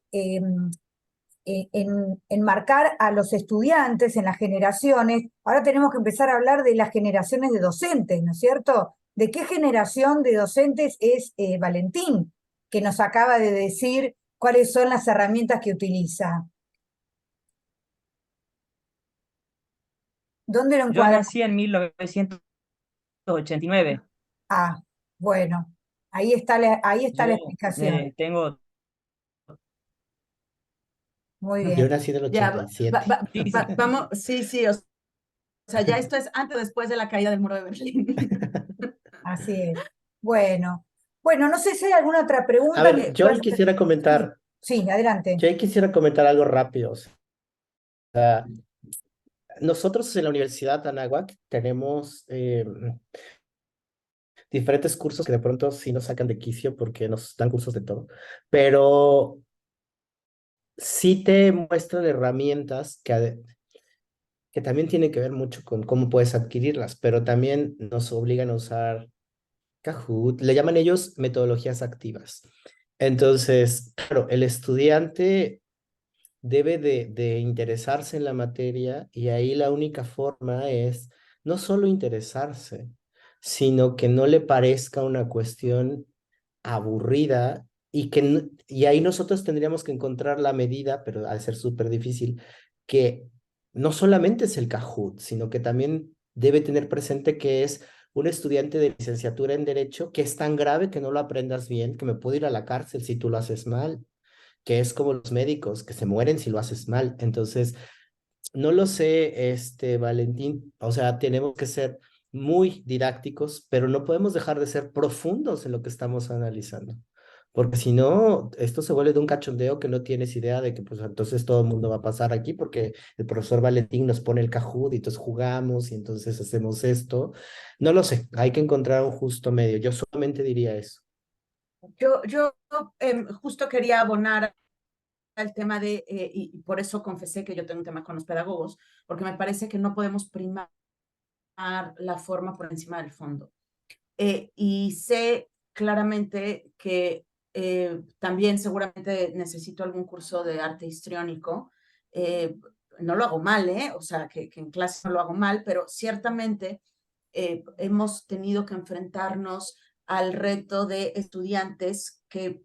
enmarcar a los estudiantes en las generaciones, ahora tenemos que empezar a hablar de las generaciones de docentes, ¿no es cierto? ¿De qué generación de docentes es Valentín, que nos acaba de decir cuáles son las herramientas que utiliza? ¿Dónde lo Yo encuadra? nací en 1989. Ah, bueno, ahí está la Yo explicación. tengo... Muy Yo bien, nací en el Ya, 87. Sí, sí. vamos, sí, o sea, ya esto es antes o después de la caída del muro de Berlín. así es. Bueno, bueno, no sé si hay alguna otra A pregunta. ver, yo ahí quisiera Sí, comentar, sí, adelante. yo ahí quisiera comentar algo rápido. O sea, nosotros en la Universidad de Anáhuac tenemos diferentes cursos que de pronto sí nos sacan de quicio porque nos dan cursos de todo, pero sí te muestran herramientas que también tienen que ver mucho con cómo puedes adquirirlas, pero también nos obligan a usar Kahoot, le llaman ellos metodologías activas. Entonces, claro, el estudiante debe de interesarse en la materia y ahí la única forma es no solo interesarse, sino que no le parezca una cuestión aburrida y ahí nosotros tendríamos que encontrar la medida, pero al ser súper difícil, que no solamente es el Kahoot, sino que también debe tener presente que es un estudiante de licenciatura en Derecho que es tan grave que no lo aprendas bien, que me puedo ir a la cárcel si tú lo haces mal, que es como los médicos, que se mueren si lo haces mal. Entonces, no lo sé, Valentín, o sea, tenemos que ser muy didácticos, pero no podemos dejar de ser profundos en lo que estamos analizando, porque si no, esto se vuelve de un cachondeo que no tienes idea de que pues entonces todo el mundo va a pasar aquí porque el profesor Valentín nos pone el Kahoot y entonces jugamos y entonces hacemos esto. No lo sé, hay que encontrar un justo medio. Yo solamente diría eso. Yo justo quería abonar al tema de, y por eso confesé que yo tengo un tema con los pedagogos, porque me parece que no podemos primar la forma por encima del fondo. Y sé claramente que también seguramente necesito algún curso de arte histriónico. No lo hago mal, o sea, que en clase no lo hago mal, pero ciertamente hemos tenido que enfrentarnos al reto de estudiantes que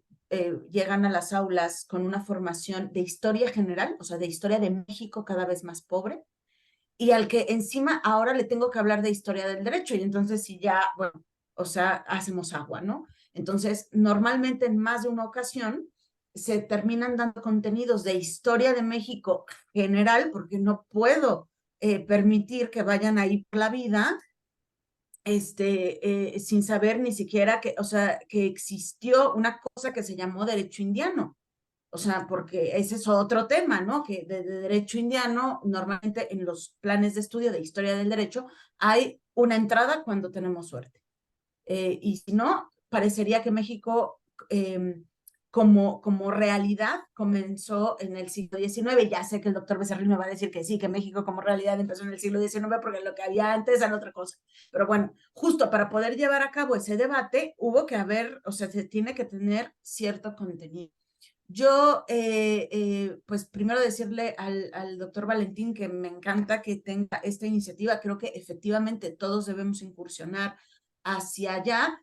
llegan a las aulas con una formación de historia general, o sea, de historia de México cada vez más pobre, y al que encima ahora le tengo que hablar de historia del derecho, y entonces si ya, bueno, o sea, hacemos agua, ¿no? Entonces, normalmente en más de una ocasión se terminan dando contenidos de historia de México general, porque no puedo permitir que vayan ahí por la vida sin saber ni siquiera que, o sea, que existió una cosa que se llamó derecho indiano. O sea, porque ese es otro tema, ¿no? Que de derecho indiano, normalmente en los planes de estudio de historia del derecho, hay una entrada cuando tenemos suerte. Y si no, parecería que México como realidad comenzó en el siglo XIX. Ya sé que el doctor Becerril me va a decir que sí, que México como realidad empezó en el siglo XIX porque lo que había antes era otra cosa. Pero bueno, justo para poder llevar a cabo ese debate hubo que haber, o sea, se tiene que tener cierto contenido. Yo, pues primero decirle al doctor Valentín que me encanta que tenga esta iniciativa. Creo que efectivamente todos debemos incursionar hacia allá.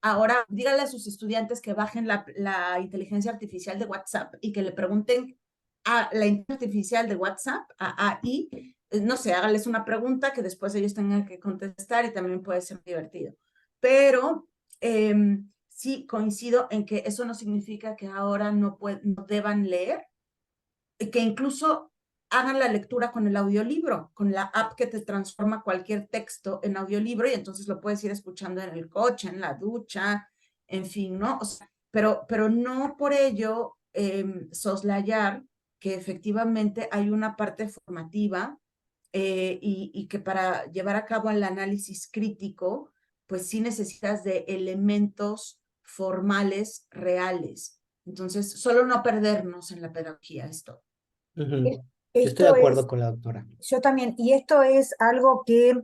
Ahora, díganle a sus estudiantes que bajen la inteligencia artificial de WhatsApp y que le pregunten a la inteligencia artificial de WhatsApp, a AI, no sé, háganles una pregunta que después ellos tengan que contestar y también puede ser divertido. Pero sí coincido en que eso no significa que ahora no deban leer, que incluso hagan la lectura con el audiolibro, con la app que te transforma cualquier texto en audiolibro y entonces lo puedes ir escuchando en el coche, en la ducha, en fin, ¿no? O sea, pero no por ello soslayar que efectivamente hay una parte formativa y que para llevar a cabo el análisis crítico, pues sí necesitas de elementos formales reales. Entonces, solo no perdernos en la pedagogía, esto. Ujú. Yo estoy de Esto acuerdo es, con la doctora. yo también, y esto es algo que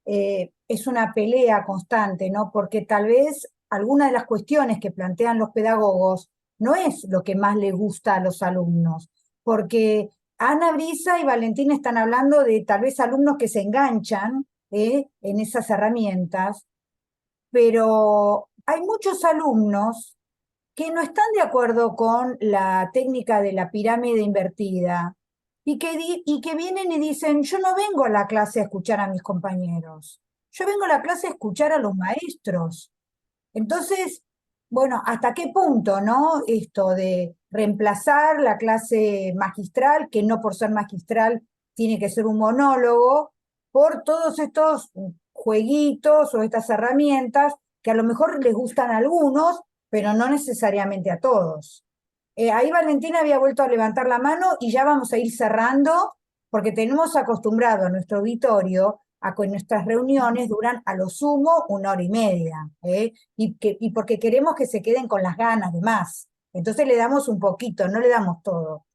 es una pelea constante, ¿no? Porque tal vez alguna de las cuestiones que plantean los pedagogos no es lo que más les gusta a los alumnos, porque Ana Brisa y Valentina están hablando de tal vez alumnos que se enganchan en esas herramientas, pero hay muchos alumnos que no están de acuerdo con la técnica de la pirámide invertida y que vienen y dicen, yo no vengo a la clase a escuchar a mis compañeros, yo vengo a la clase a escuchar a los maestros. Entonces, bueno, ¿hasta qué punto, no? Esto de reemplazar la clase magistral, que no por ser magistral tiene que ser un monólogo, por todos estos jueguitos o estas herramientas que a lo mejor les gustan a algunos, pero no necesariamente a todos. Ahí Valentina había vuelto a levantar la mano y ya vamos a ir cerrando, porque tenemos acostumbrado a nuestro auditorio a que nuestras reuniones duran a lo sumo 1 hora y media, y porque queremos que se queden con las ganas de más. Entonces le damos un poquito, no le damos todo.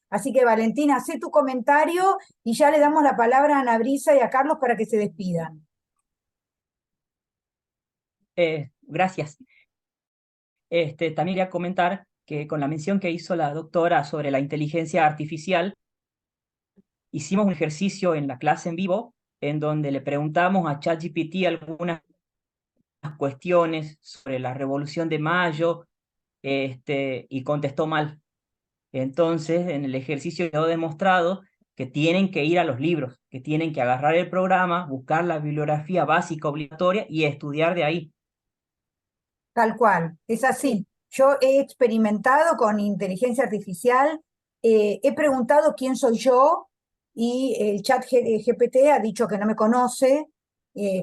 Así que Valentina, haz tu comentario y ya le damos la palabra a Ana Brisa y a Carlos para que se despidan. Gracias. También quería comentar que con la mención que hizo la doctora sobre la inteligencia artificial, hicimos un ejercicio en la clase en vivo en donde le preguntamos a ChatGPT algunas cuestiones sobre la Revolución de Mayo, y contestó mal. Entonces, en el ejercicio quedó demostrado que tienen que ir a los libros, que tienen que agarrar el programa, buscar la bibliografía básica obligatoria y estudiar de ahí. Tal cual, es así. Yo he experimentado con inteligencia artificial, he preguntado quién soy yo y el chat GPT ha dicho que no me conoce.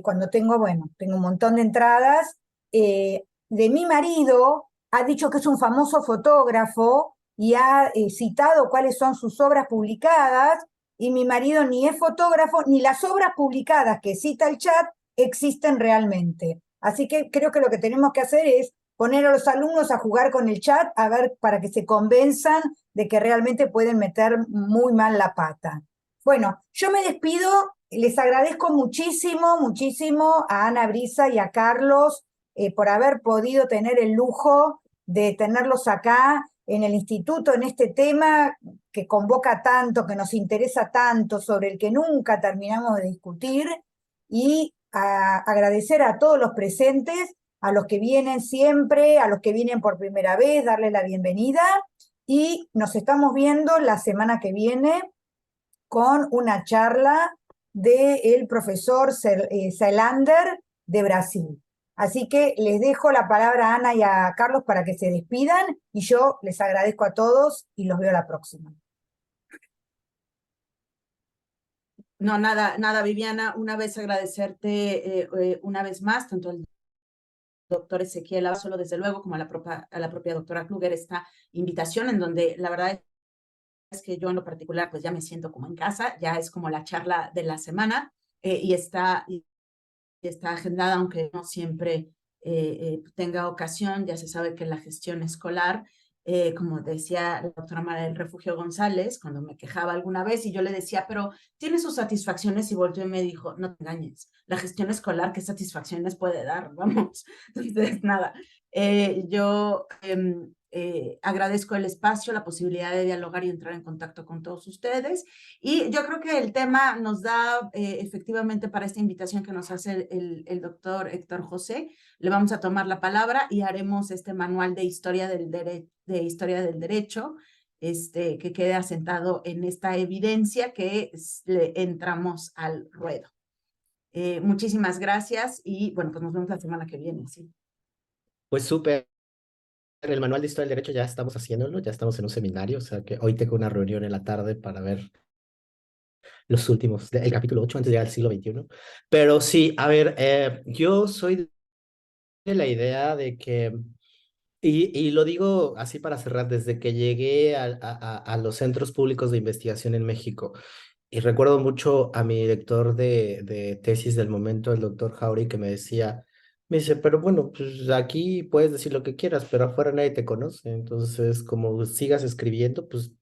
Cuando tengo, bueno, tengo un montón de entradas. De mi marido ha dicho que es un famoso fotógrafo y ha citado cuáles son sus obras publicadas, y mi marido ni es fotógrafo, ni las obras publicadas que cita el chat existen realmente. Así que creo que lo que tenemos que hacer es poner a los alumnos a jugar con el chat, a ver, para que se convenzan de que realmente pueden meter muy mal la pata. Bueno, yo me despido, les agradezco muchísimo, muchísimo a Ana Brisa y a Carlos por haber podido tener el lujo de tenerlos acá en el instituto, en este tema que convoca tanto, que nos interesa tanto, sobre el que nunca terminamos de discutir, y agradecer a todos los presentes, a los que vienen siempre, a los que vienen por primera vez, darles la bienvenida, y nos estamos viendo la semana que viene con una charla del profesor Selander de Brasil. Así que les dejo la palabra a Ana y a Carlos para que se despidan, y yo les agradezco a todos y los veo la próxima. No, nada, Viviana, una vez agradecerte una vez más, tanto al doctor Ezequiel Abasolo, desde luego, como a la propia doctora Kluger, esta invitación en donde la verdad es que yo en lo particular pues ya me siento como en casa, ya es como la charla de la semana y está agendada, aunque no siempre tenga ocasión. Ya se sabe que la gestión escolar, como decía la doctora María del Refugio González, cuando me quejaba alguna vez y yo le decía, pero tiene sus satisfacciones, y volteó y me dijo, no te engañes, la gestión escolar, ¿qué satisfacciones puede dar? Vamos, entonces nada, yo agradezco el espacio, la posibilidad de dialogar y entrar en contacto con todos ustedes, y yo creo que el tema nos da efectivamente para esta invitación que nos hace el doctor Héctor José. Le vamos a tomar la palabra y haremos este manual de historia del derecho, que quede asentado en esta evidencia que le entramos al ruedo. Muchísimas gracias y bueno, pues nos vemos la semana que viene. ¿Sí? Pues súper. El manual de historia del derecho ya estamos haciéndolo, ya estamos en un seminario, o sea que hoy tengo una reunión en la tarde para ver los últimos, el capítulo 8 antes de llegar al siglo XXI. Pero sí, a ver, yo soy de la idea de que, y lo digo así para cerrar, desde que llegué a los centros públicos de investigación en México, y recuerdo mucho a mi director de tesis del momento, el doctor Jauregui, que me dice, pero bueno, pues aquí puedes decir lo que quieras, pero afuera nadie te conoce. Entonces, como sigas escribiendo, pues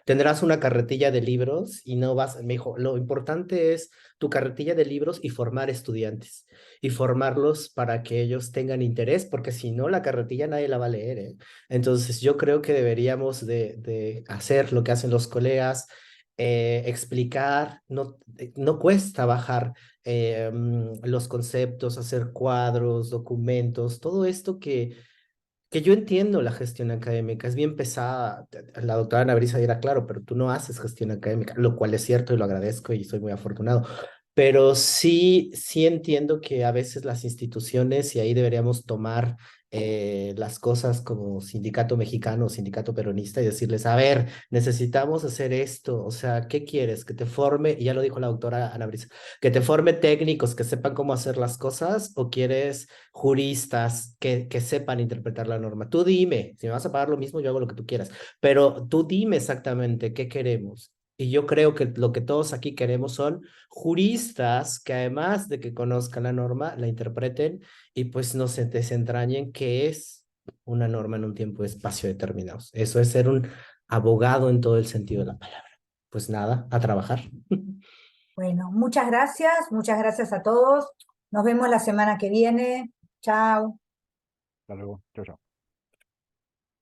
tendrás una carretilla de libros y no vas, me dijo, lo importante es tu carretilla de libros y formar estudiantes y formarlos para que ellos tengan interés, porque si no, la carretilla nadie la va a leer, ¿eh? Entonces, yo creo que deberíamos de hacer lo que hacen los colegas, explicar, no cuesta bajar los conceptos, hacer cuadros, documentos, todo esto que yo entiendo. La gestión académica es bien pesada. La doctora Ana Brisa dirá, claro, pero tú no haces gestión académica, lo cual es cierto y lo agradezco y soy muy afortunado. Pero sí entiendo que a veces las instituciones, y ahí deberíamos tomar las cosas como sindicato mexicano o sindicato peronista y decirles, a ver, necesitamos hacer esto, o sea, ¿qué quieres? Que te forme, y ya lo dijo la doctora Ana Brisa, que te forme técnicos que sepan cómo hacer las cosas, o quieres juristas que sepan interpretar la norma. Tú dime, si me vas a pagar lo mismo, yo hago lo que tú quieras, pero tú dime exactamente qué queremos. Y yo creo que lo que todos aquí queremos son juristas que, además de que conozcan la norma, la interpreten y pues no se desentrañen qué es una norma en un tiempo y espacio determinados. Eso es ser un abogado en todo el sentido de la palabra. Pues nada, a trabajar. Bueno, muchas gracias a todos. Nos vemos la semana que viene. Chao. Hasta luego. Chao, chao.